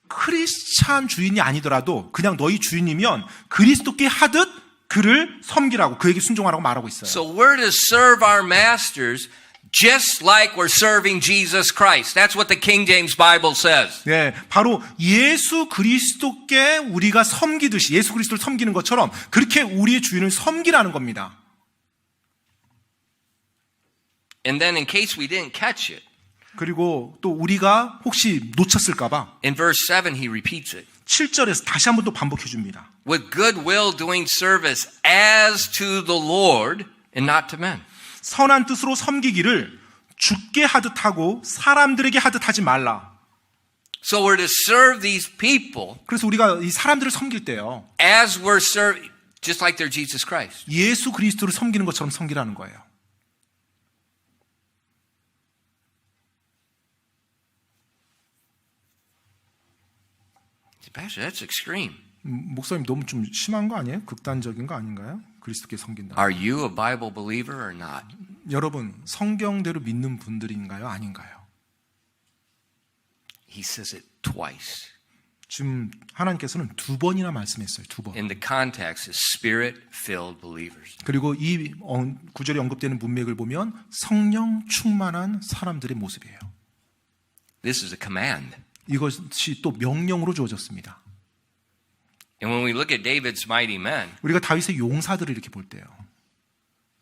크리스찬 주인이 아니더라도 그냥 너희 주인이면 그리스도께 하듯 그를 섬기라고 그에게 순종하라고 말하고 있어요. So we're to serve our masters just like we're serving Jesus Christ. That's what the King James Bible says. 네, 바로 예수 그리스도께 우리가 섬기듯이 예수 그리스도를 섬기는 것처럼 그렇게 우리의 주인을 섬기라는 겁니다. And then in case we didn't catch it, 그리고 또 우리가 혹시 놓쳤을까 봐 in verse 7 he repeats it. 7절에서 다시 한 번 또 반복해 줍니다. With good will doing service as to the Lord and not to men. 선한 뜻으로 섬기기를 주께 하듯 하고 사람들에게 하듯 하지 말라. So we're to serve these people 그래서 우리가 이 사람들을 섬길 때요. as we're serving, just like they're Jesus Christ. 예수 그리스도를 섬기는 것처럼 섬기라는 거예요. Pastor, that's extreme. 목사님 너무 좀 심한 거 아니에요? 극단적인 거 아닌가요? 그리스도께 섬긴다. Are you a Bible believer or not? 여러분 성경대로 믿는 분들인가요? 아닌가요? He says it twice. 지금 하나님께서는 두 번이나 말씀했어요. 두 번. In the context is spirit-filled believers. 그리고 이 구절에 언급되는 문맥을 보면 성령 충만한 사람들의 모습이에요. This is a command. 이것이 또 명령으로 주어졌습니다. And when we look at David's mighty men, 우리가 다윗의 용사들을 이렇게 볼 때요.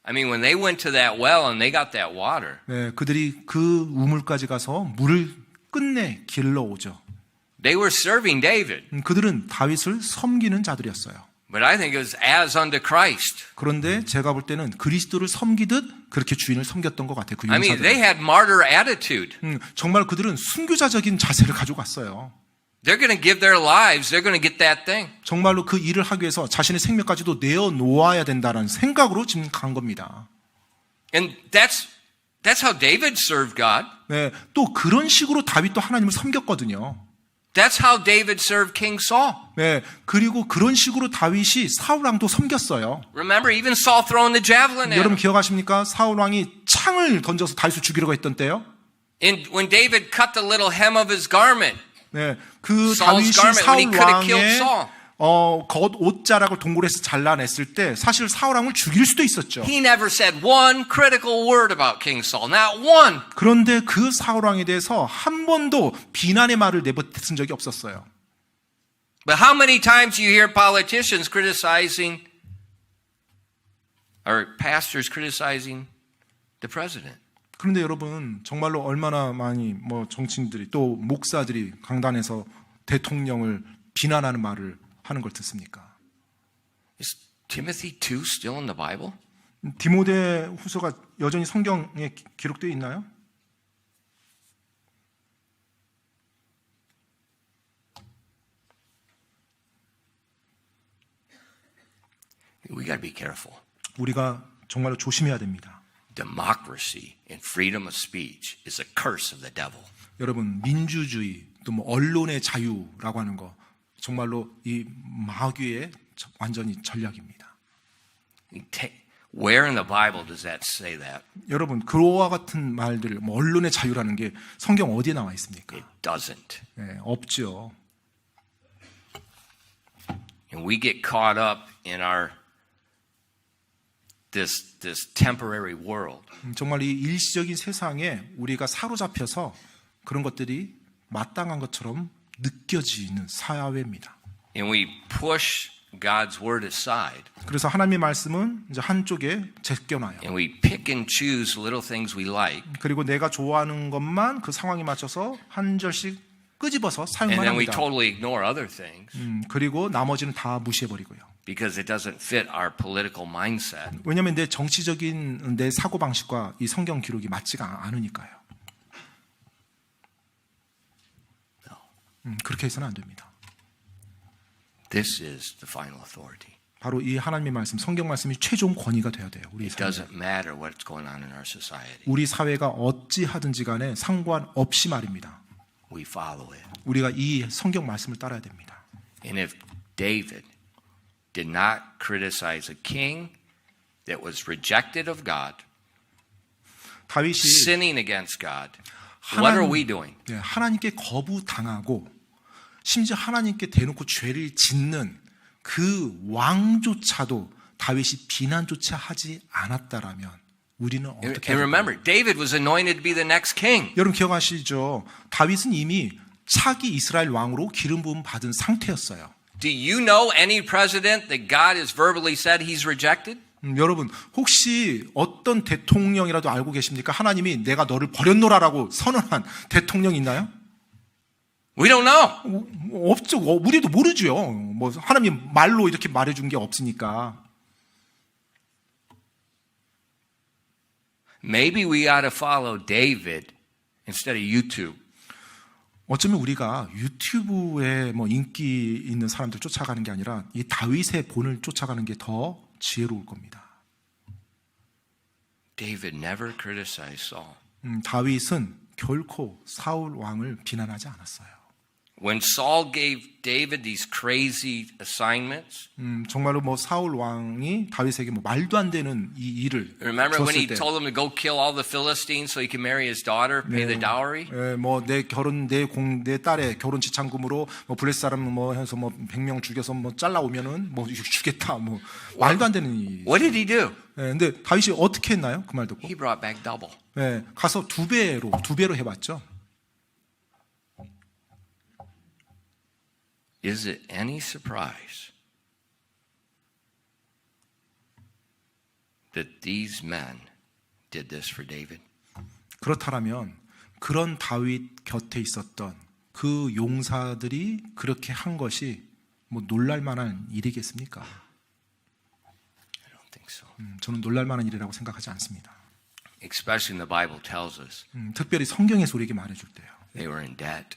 I mean, when they went to that well and they got that water, 네, 그들이 그 우물까지 가서 물을 끝내 길러오죠. they were serving David. 그들은 다윗을 섬기는 자들이었어요. But I think it was as unto Christ. 그런데 제가 볼 때는 그리스도를 섬기듯 그렇게 주인을 섬겼던 것 같아요. 그 I mean, they 용사들. had martyr attitude. 정말 그들은 순교자적인 자세를 가지고 갔어요. They're going to give their lives. They're going to get that thing. 정말로 그 일을 하기 위해서 자신의 생명까지도 내어놓아야 된다는 생각으로 지금 간 겁니다. And that's how David served God. 네, 또 그런 식으로 다윗도 하나님을 섬겼거든요. That's how David served King Saul. 네, 그리고 그런 식으로 다윗이 사울 왕도 섬겼어요. Remember, even Saul throwing the javelin at 여러분 him. 기억하십니까? 사울 왕이 창을 던져서 다윗을 죽이려고 했던 때요. And when David cut the little hem of his garment, 네, 그 Saul's 다윗이 garment, when he 사울 could have killed 왕의 Saul. 겉 옷자락을 동굴에서 잘라냈을 때 사실 사울 왕을 죽일 수도 있었죠. he never said one critical word about King Saul. Not one. 그런데 그 사울 왕에 대해서 한 번도 비난의 말을 내뱉은 적이 없었어요. But how many times you hear politicians criticizing Are pastors criticizing the president? 그런데 여러분 정말로 얼마나 많이 뭐 정치인들이 또 목사들이 강단에서 대통령을 비난하는 말을 하는 걸 듣습니까? Is Timothy 2 still in the Bible? 디모데 후서가 여전히 성경에 기록되어 있나요? We got to be careful. 우리가 정말로 조심해야 됩니다. Democracy and freedom of speech is a curse of the devil. 여러분 민주주의 또 뭐 언론의 자유라고 하는 거 정말로 이 마귀의 완전히 전략입니다. Where in the Bible does that say that? 여러분 그와 같은 말들 뭐 언론의 자유라는 게 성경 어디에 나와 있습니까? It doesn't. 네, 없죠. And we get caught up in our this temporary world. 정말 이 일시적인 세상에 우리가 사로잡혀서 그런 것들이 마땅한 것처럼 느껴지는 사회입니다. And we push God's word aside. 그래서 하나님의 말씀은 이제 한쪽에 제껴놔요. And we pick and choose little things we like. 그리고 내가 좋아하는 것만 그 상황에 맞춰서 한 절씩 끄집어서 And 사용만 then we 합니다. totally ignore other things 그리고 나머지는 다 무시해버리고요. because it doesn't fit our political mindset. 왜냐하면 내 정치적인 내 사고방식과 이 성경 기록이 맞지가 않으니까요. 그렇게 해서는 안 됩니다. This is the final authority. 바로 이 하나님의 말씀, 성경 말씀이 최종 권위가 돼야 돼요. 우리 It 사회. doesn't matter what's going on in our society. 우리 사회가 어찌하든지 간에 상관없이 말입니다. We follow it. 우리가 이 성경 말씀을 따라야 됩니다. And if David did not criticize a king that was rejected of God, 다윗이 sinning against God, what are we doing? 하나님께 거부당하고 심지어 하나님께 대놓고 죄를 짓는 그 왕조차도 다윗이 비난조차 하지 않았다라면 우리는 어떻게 And remember, David was anointed to be the next king. 여러분 기억하시죠? 다윗은 이미 차기 이스라엘 왕으로 기름 부음 받은 상태였어요. Do you know any president that God has verbally said he's rejected? 여러분 혹시 어떤 대통령이라도 알고 계십니까? 하나님이 내가 너를 버렸노라라고 선언한 대통령 있나요? We don't know. 없죠. 우리도 모르죠. 뭐 하나님 말로 이렇게 말해준 게 없으니까. Maybe we ought to follow David instead of YouTube. 어쩌면 우리가 유튜브에 뭐 인기 있는 사람들 쫓아가는 게 아니라 이 다윗의 본을 쫓아가는 게 더 지혜로울 겁니다. David never criticized Saul. 다윗은 결코 사울 왕을 비난하지 않았어요. When Saul gave David these crazy assignments, 정말로 뭐 사울 왕이 다윗에게 뭐 말도 안 되는 이 일을 remember when he 줬을 때, told him to go kill all the Philistines so he can marry his daughter, pay the dowry? 뭐 내 딸의 결혼 지참금으로 뭐 블레스 사람 뭐 해서 뭐 100명 죽여서 뭐 잘라오면은 뭐 주겠다 뭐 말도 안 되는 일. What did he do? 근데 다윗이 어떻게 했나요? 그 말 듣고? He brought back double. 가서 두 배로 해봤죠. Is it any surprise that these men did this for David? 그렇다면 그런 다윗 곁에 있었던 그 용사들이 그렇게 한 것이 뭐 놀랄 만한 일이겠습니까? I don't think so. 저는 놀랄 만한 일이라고 생각하지 않습니다. Especially when the Bible tells us 특별히 성경에서 우리에게 말해줄 때요. they were in debt,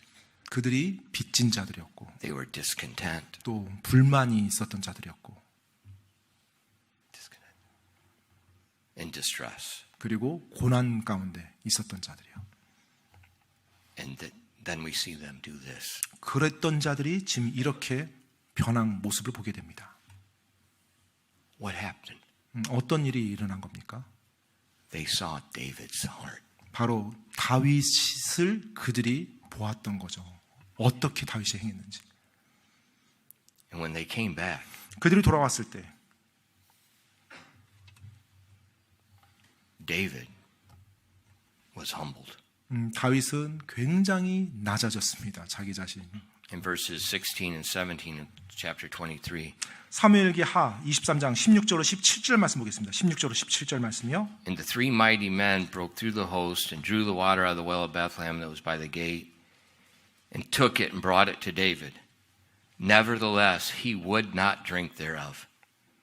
그들이 빚진 자들이었고 they were discontent. 또 불만이 있었던 자들이었고 In distress. 그리고 고난 가운데 있었던 자들이요. And then we see them do this. 그랬던 자들이 지금 이렇게 변한 모습을 보게 됩니다. What happened? 어떤 일이 일어난 겁니까? They saw David's heart. 바로 다윗을 그들이 보았던 거죠. 어떻게 다윗이 행했는지. And when they came back, 그들이 돌아왔을 때 David was humbled. 다윗은 굉장히 낮아졌습니다. 자기 자신. in verses 16 and 17 of chapter 23. 사무엘기 하 23장 16절로 17절 말씀 보겠습니다. 16절로 17절 말씀이요. And the three mighty men broke through the host and drew the water out of the well of Bethlehem that was by the gate and took it and brought it to David. Nevertheless, he would not drink thereof,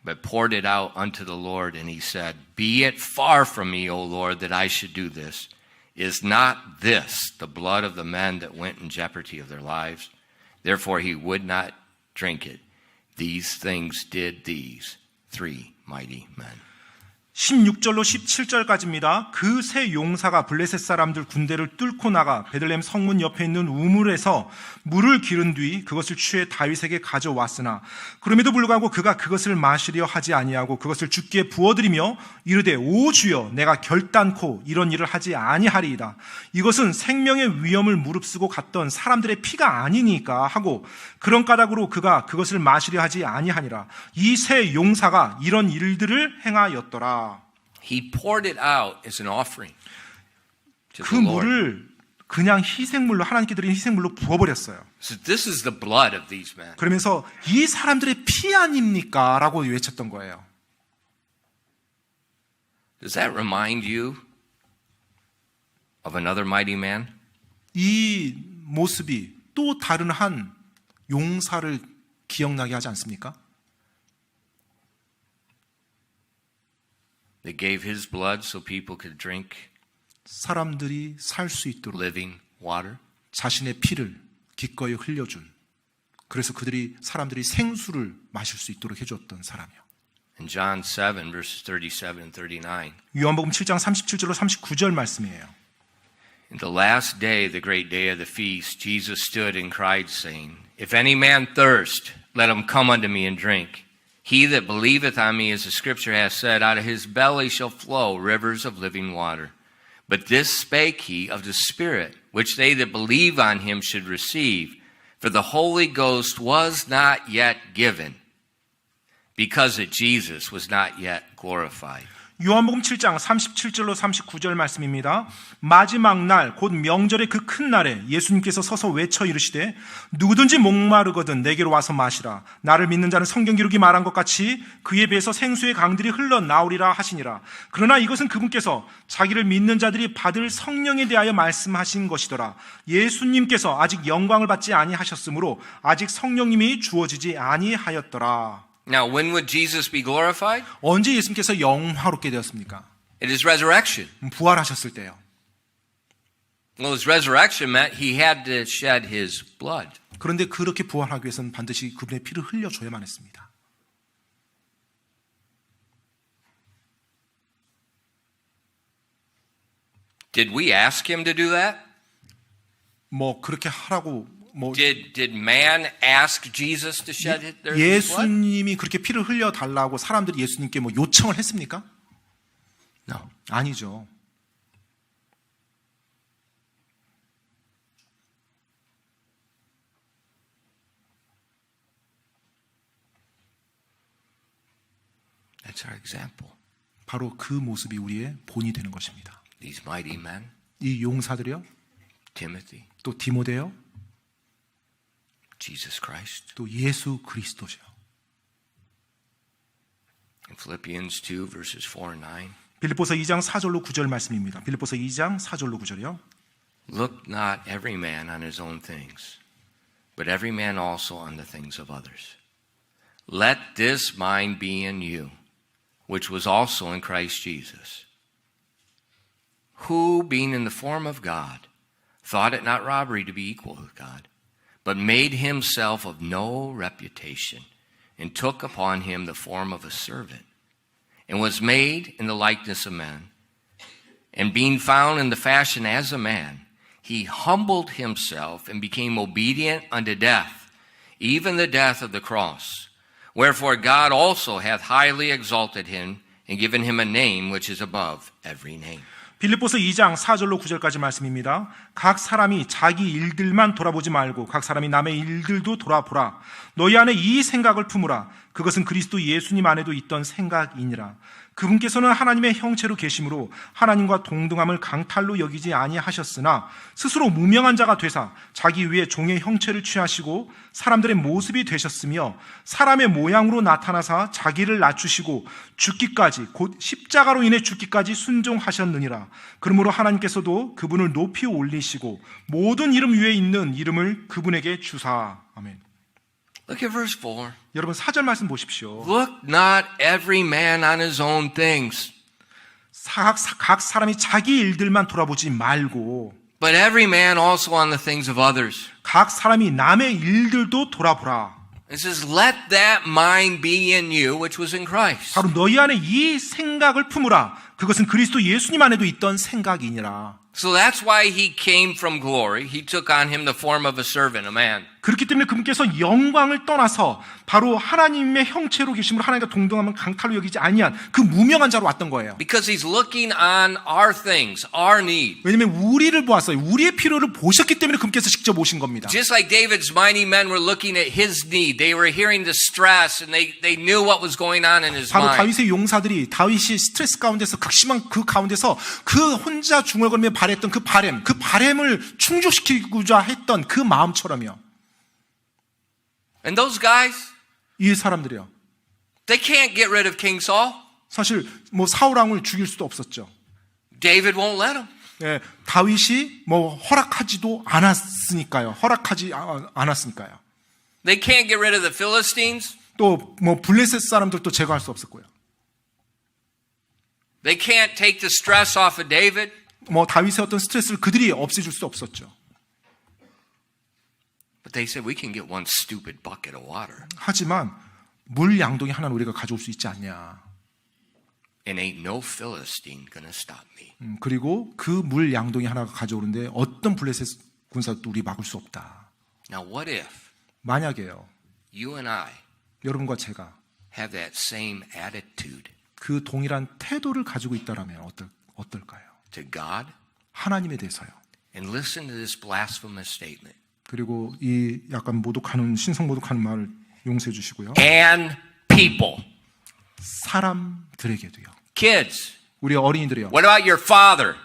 but poured it out unto the Lord. And he said, Be it far from me, O Lord, that I should do this. Is not this the blood of the men that went in jeopardy of their lives? Therefore he would not drink it. These things did these three mighty men. 16절로 17절까지입니다. 그 세 용사가 블레셋 사람들 군대를 뚫고 나가 베들레헴 성문 옆에 있는 우물에서 물을 기른 뒤 그것을 취해 다윗에게 가져왔으나 그럼에도 불구하고 그가 그것을 마시려 하지 아니하고 그것을 주께 부어드리며 이르되 오 주여 내가 결단코 이런 일을 하지 아니하리이다. 이것은 생명의 위험을 무릅쓰고 갔던 사람들의 피가 아니니까 하고 그런 까닭으로 그가 그것을 마시려 하지 아니하니라. 이 세 용사가 이런 일들을 행하였더라. He poured it out as an offering to 그 the Lord. 물을 그냥 희생물로 하나님께 드린 희생물로 부어버렸어요. So this is the blood of these men. 그러면서 이 사람들의 피 아닙니까? 라고 외쳤던 거예요. Does that remind you of another mighty man? 이 모습이 또 다른 한 용사를 기억나게 하지 않습니까? That gave his blood so people could drink 사람들이 살 수 있도록 living water. 자신의 피를 기꺼이 흘려준, 그래서 사람들이 생수를 마실 수 있도록 해줬던 사람이요. In John 7 verses 37 and 39. 요한복음 7장 37절로 39절 말씀이에요. In the last day, the great day of the feast, Jesus stood and cried, saying, If any man thirst, let him come unto me and drink. He that believeth on me, as the scripture hath said, out of his belly shall flow rivers of living water. But this spake he of the Spirit, which they that believe on him should receive. For the Holy Ghost was not yet given, because that Jesus was not yet glorified. 요한복음 7장 37절로 39절 말씀입니다. 마지막 날 곧 명절의 그 큰 날에 예수님께서 서서 외쳐 이르시되 누구든지 목마르거든 내게로 와서 마시라. 나를 믿는 자는 성경 기록이 말한 것 같이 그에 비해서 생수의 강들이 흘러나오리라 하시니라. 그러나 이것은 그분께서 자기를 믿는 자들이 받을 성령에 대하여 말씀하신 것이더라. 예수님께서 아직 영광을 받지 아니하셨으므로 아직 성령님이 주어지지 아니하였더라. Now, when would Jesus be glorified? 언제 예수님께서 영화롭게 되었습니까? It is resurrection. 부활하셨을 때요. Well, his resurrection meant he had to shed his blood. 그런데 그렇게 부활하기 위해서는 반드시 그분의 피를 흘려줘야만 했습니다. Did we ask him to do that? 그렇게 하라고 Did man ask Jesus to shed his blood? 예수님이 그렇게 피를 흘려 달라고 사람들이 예수님께 요청을 했습니까? No. 아니죠. That's our example. 바로 그 모습이 우리의 본이 되는 것입니다. These mighty men, 이 용사들이요, Timothy, 또 디모데요, Jesus Christ. 또 예수 그리스도죠. In Philippians 2 verses 4 and 9. 빌립보서 2장 4절로 9절 말씀입니다. 빌립보서 2장 4절로 9절이요. Look not every man on his own things, but every man also on the things of others. Let this mind be in you, which was also in Christ Jesus, who, being in the form of God, thought it not robbery to be equal with God, but made himself of no reputation, and took upon him the form of a servant, and was made in the likeness of men. And being found in the fashion as a man, he humbled himself and became obedient unto death, even the death of the cross. Wherefore God also hath highly exalted him, and given him a name which is above every name. 빌립보서 2장 4절로 9절까지 말씀입니다. 각 사람이 자기 일들만 돌아보지 말고 각 사람이 남의 일들도 돌아보라. 너희 안에 이 생각을 품으라. 그것은 그리스도 예수님 안에도 있던 생각이니라. 그분께서는 하나님의 형체로 계심으로 하나님과 동등함을 강탈로 여기지 아니하셨으나 스스로 무명한 자가 되사 자기 위에 종의 형체를 취하시고 사람들의 모습이 되셨으며 사람의 모양으로 나타나사 자기를 낮추시고 죽기까지 곧 십자가로 인해 죽기까지 순종하셨느니라. 그러므로 하나님께서도 그분을 높이 올리시고 모든 이름 위에 있는 이름을 그분에게 주사. 아멘. Look at verse 4. 여러분 4절 말씀 보십시오. Look not every man on his own things, 각 사람이 자기 일들만 돌아보지 말고 but every man also on the things of others. 각 사람이 남의 일들도 돌아보라. It says, let that mind be in you, which was in Christ. 바로 너희 안에 이 생각을 품으라. 그것은 그리스도 예수님 안에도 있던 생각이니라. So that's why he came from glory. He took on him the form of a servant, a man. 그렇기 때문에 그분께서 영광을 떠나서 바로 하나님의 형체로 계심으로 하나님과 동등함은 강탈로 여기지 아니한 그 무명한 자로 왔던 거예요. Because he's looking on our things, our need. 왜냐하면 우리를 보았어요. 우리의 필요를 보셨기 때문에 그분께서 직접 오신 겁니다. Just like David's mighty men were looking at his need. They were hearing the stress and they knew what was going on in his 바로 mind. 다윗의 용사들이 다윗이 스트레스 가운데서 극심한 그 가운데서 그 혼자 중얼거리며 바랬던 그 바램을 충족시키고자 했던 그 마음처럼요. And those guys, 이 사람들이요. they can't get rid of King Saul. 사실 뭐 사울 왕을 죽일 수도 없었죠. David won't let him. 예, 다윗이 뭐 허락하지도 않았으니까요. 않았으니까요. They can't get rid of the Philistines. 또 뭐 블레셋 사람들도 제거할 수 없었고요. They can't take the stress off of David. 뭐 다윗의 어떤 스트레스를 그들이 없애줄 수 없었죠. But they said we can get one stupid bucket of water. 하지만 물 양동이 하나는 우리가 가져올 수 있지 않냐. And ain't no Philistine gonna stop me. 그리고 그 물 양동이 하나가 가져오는데 어떤 블레셋 군사도 우리 막을 수 없다. Now what if 만약에요. you and I 여러분과 제가 have that same attitude 그 동일한 태도를 가지고 있다라면 어떨까요? to God 하나님에 대해서요. and listen to this blasphemous statement. 그리고 이 약간 모독하는 신성 모독하는 말을 용서해 주시고요. And people. 사람들에게도요. Kids. 우리 어린이들이요. What about your father?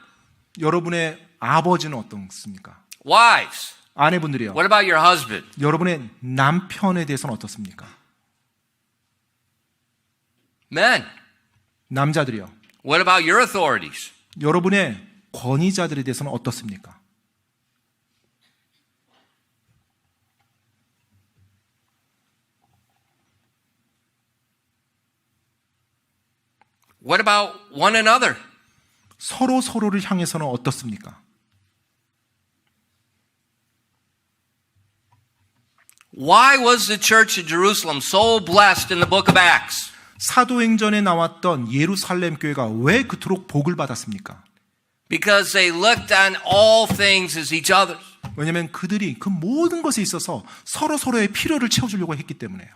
여러분의 아버지는 어떻습니까? Wives. 아내분들이요. What about your husband? 여러분의 남편에 대해서는 어떻습니까? Men. 남자들이요. What about your authorities? 여러분의 권위자들에 대해서는 어떻습니까? What about one another? 서로를 향해서는 어떻습니까? Why was the church of Jerusalem so blessed in the book of Acts? 사도행전에 나왔던 예루살렘 교회가 왜 그토록 복을 받았습니까? Because they looked on all things as each other's. 왜냐하면 그들이 그 모든 것에 있어서 서로의 필요를 채워주려고 했기 때문에요.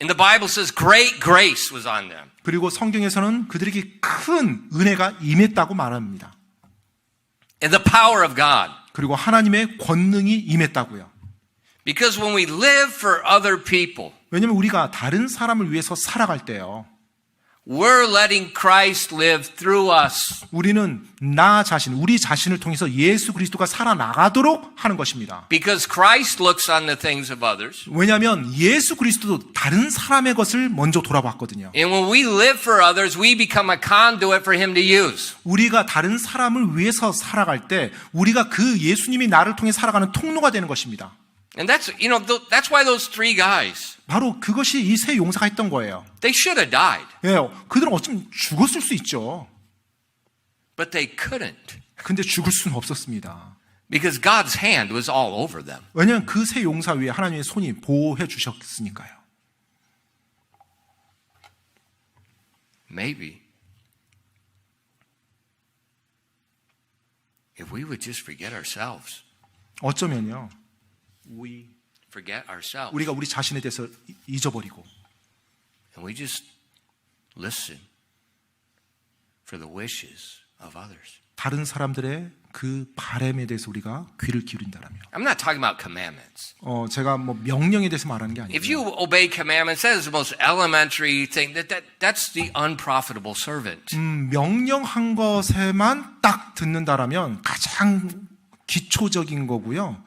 And the Bible says great grace was on them. 그리고 성경에서는 그들에게 큰 은혜가 임했다고 말합니다. And the power of God. 그리고 하나님의 권능이 임했다고요. Because when we live for other people, 왜냐하면 우리가 다른 사람을 위해서 살아갈 때요. we're letting Christ live through us. 우리는 우리 자신을 통해서 예수 그리스도가 살아나가도록 하는 것입니다. Because Christ looks on the things of others. 왜냐하면 예수 그리스도도 다른 사람의 것을 먼저 돌아봤거든요. And when we live for others, we become a conduit for Him to use. 우리가 다른 사람을 위해서 살아갈 때 우리가 그 예수님이 나를 통해 살아가는 통로가 되는 것입니다. And that's why those three guys, 바로 그것이 이 세 용사가 했던 거예요. they should have died. 예, 그들은 어쩌면 죽었을 수 있죠. But they couldn't. 근데 죽을 수는 없었습니다. Because God's hand was all over them. 왜냐하면 그 세 용사 위에 하나님의 손이 보호해 주셨으니까요. Maybe if we would just forget ourselves, 어쩌면요. forget ourselves, 우리가 우리 자신에 대해서 잊어버리고 and we just listen for the wishes of others. 다른 사람들의 그 바램에 대해서 우리가 귀를 기울인다라면. I'm not talking about commandments. 제가 뭐 명령에 대해서 말하는 게 If 아니에요. you obey commandments, that is the most elementary thing. That's the unprofitable servant. 명령한 것에만 딱 듣는다라면 가장 기초적인 거고요.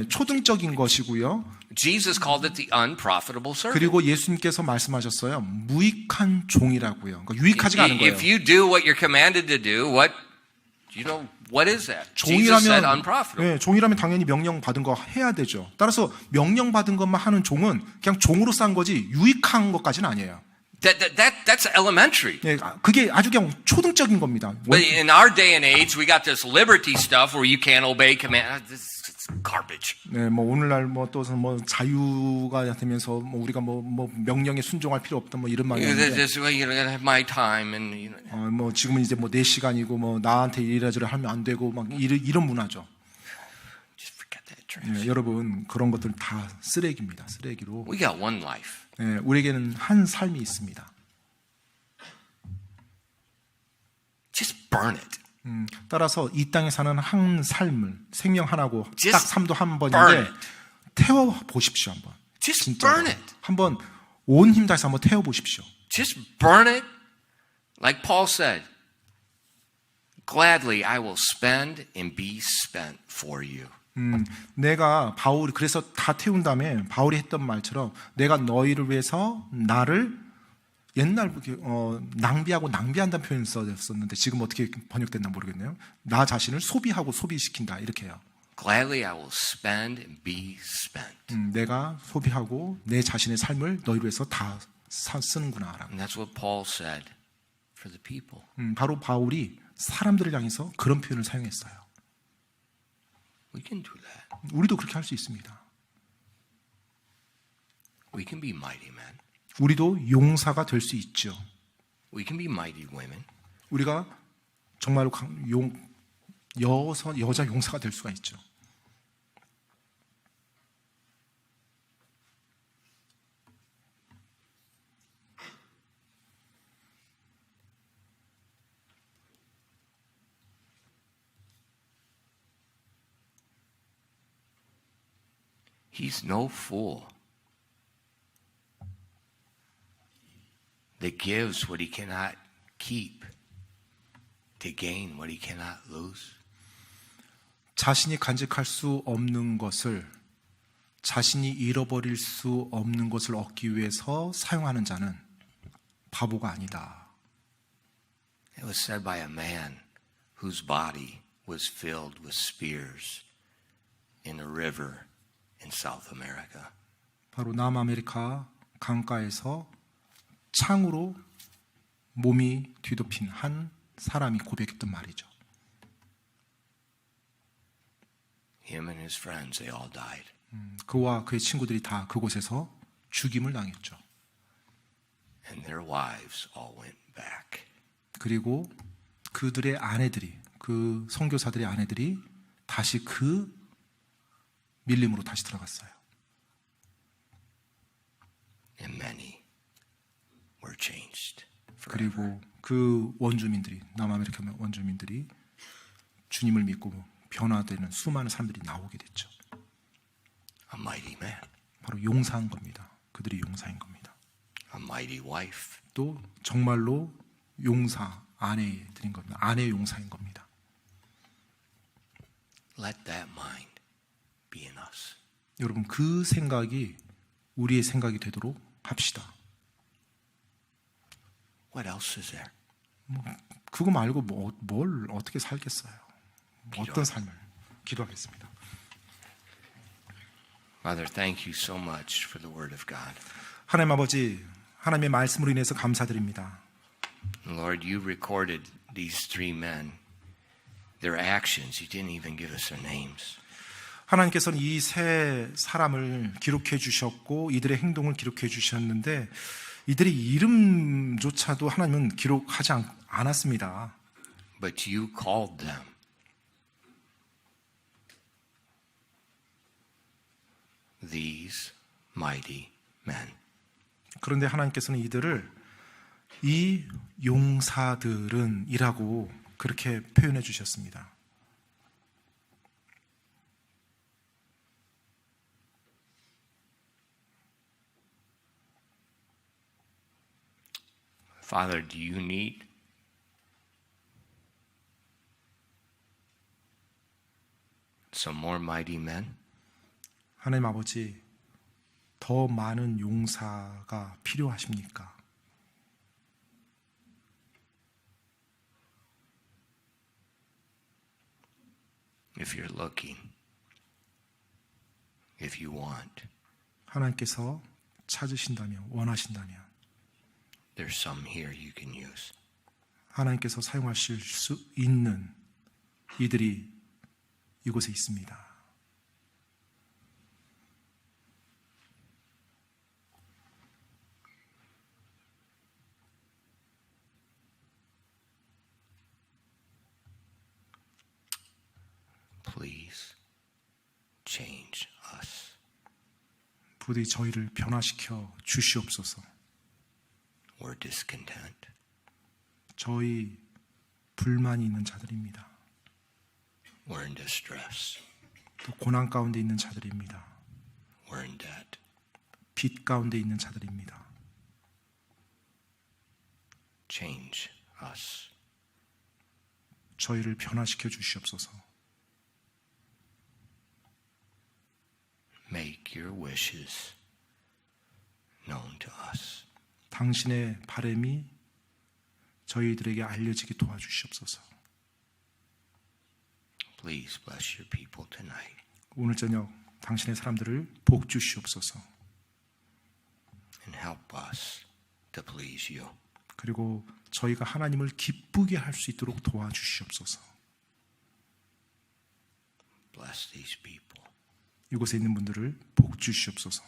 초등적인 것이고요. Jesus called it the unprofitable servant. 그리고 예수님께서 말씀하셨어요. 무익한 종이라고요. 그러니까 유익하지가 않은 거예요. If you do what you're commanded to do, what is that? Jesus said unprofitable. 종이라면 당연히 명령받은 거 해야 되죠. 따라서 명령받은 것만 하는 종은 그냥 종으로 싼 거지 유익한 것까지는 아니에요. That's elementary. 그게 아주 그냥 초등적인 겁니다. But in our day and age, we got this liberty stuff where you can't obey command. It's garbage. 뭐 오늘날 또 자유가 되면서 우리가 명령에 순종할 필요 없다 이런 말이 있는데 This way you're gonna have my time and 지금은 이제 내 시간이고 나한테 이래저래 하면 안 되고 막 이런 문화죠. just forget that trash. 여러분 그런 것들 다 쓰레기입니다. 쓰레기로. We got one life. 우리에게는 한 삶이 있습니다. Just burn it. 따라서 이 땅에 사는 한 삶을 생명 하나고 Just 딱 삶도 한 burn 번인데 it. 태워 보십시오 한번. Just 진짜로. burn it. 한번 온 힘 다해서 한번 태워 보십시오. Just burn it. Like Paul said, gladly I will spend and be spent for you. 내가 바울이 그래서 다 태운 다음에 바울이 했던 말처럼 내가 너희를 위해서 나를 옛날 낭비하고 낭비한다는 표현을 썼는데 지금 어떻게 번역됐나 모르겠네요. 나 자신을 소비하고 소비시킨다 이렇게 해요. Gladly I will spend and be spent. 내가 소비하고 내 자신의 삶을 너희를 위해서 다 쓰는구나라고. And that's what Paul said for the people. 바로 바울이 사람들을 향해서 그런 표현을 사용했어요. We can do that. 우리도 그렇게 할 수 있습니다. We can be mighty men. 우리도 용사가 될 수 있죠. We can be mighty women. 우리가 정말로 여자 용사가 될 수가 있죠. He's no fool that gives what he cannot keep to gain what he cannot lose. 자신이 간직할 수 없는 것을 자신이 잃어버릴 수 없는 것을 얻기 위해서 사용하는 자는 바보가 아니다. It was said by a man whose body was filled with spears in a river in South America. 바로 남아메리카 강가에서 창으로 몸이 뒤덮인 한 사람이 고백했던 말이죠. Him and his friends, they all died. 그와 그의 친구들이 다 그곳에서 죽임을 당했죠. And their wives all went back. 그리고 그들의 아내들이, 그 선교사들의 아내들이 다시 그 밀림으로 다시 들어갔어요. And many were changed. 그리고 그 원주민들이, 남아메리카 원주민들이 주님을 믿고 변화되는 수많은 사람들이 나오게 됐죠. A mighty man. 바로 용사한 겁니다. 그들이 용사인 겁니다. A mighty wife. 또 정말로 용사, 아내들인 겁니다. 아내 용사인 겁니다. Let that mind be in us. 여러분 그 생각이 우리의 생각이 되도록 합시다. What else is there? 그거 말고 뭘 어떻게 살겠어요? 어떤 삶을 기도하겠습니다. Father, thank you so much for the word of God. 하나님 아버지, 하나님의 말씀으로 인해서 감사드립니다. Lord, you recorded these three men, their actions. You didn't even give us their names. 하나님께서는 이 세 사람을 기록해 주셨고 이들의 행동을 기록해 주셨는데 이들의 이름조차도 하나님은 기록하지 않았습니다. But you called them. These mighty men. 그런데 하나님께서는 이들을 이 용사들은 이라고 그렇게 표현해 주셨습니다. Father, do you need some more mighty men? 하나님 아버지, 더 많은 용사가 필요하십니까? If you're looking, if you want, 하나님께서 찾으신다면, 원하신다면 there's some here you can use. 하나님께서 사용하실 수 있는 이들이 이곳에 있습니다. Please change us. 부디 저희를 변화시켜 주시옵소서. We're discontent. 저희 불만이 있는 자들입니다. We're in distress. 또 고난 가운데 있는 자들입니다. We're in debt. 빚 가운데 있는 자들입니다. Change us. 저희를 변화시켜 주시옵소서. Make your wishes known to us. 당신의 바람이 저희들에게 알려지게 도와주시옵소서. Please bless your people tonight. 오늘 저녁 당신의 사람들을 복 주시옵소서. And help us to please you. 그리고 저희가 하나님을 기쁘게 할 수 있도록 도와주시옵소서. Bless these people. 이곳에 있는 분들을 복 주시옵소서.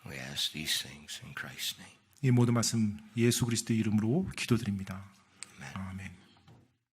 We ask these things in Christ's name. 이 모든 말씀 예수 그리스도의 이름으로 기도드립니다. Amen. 아멘.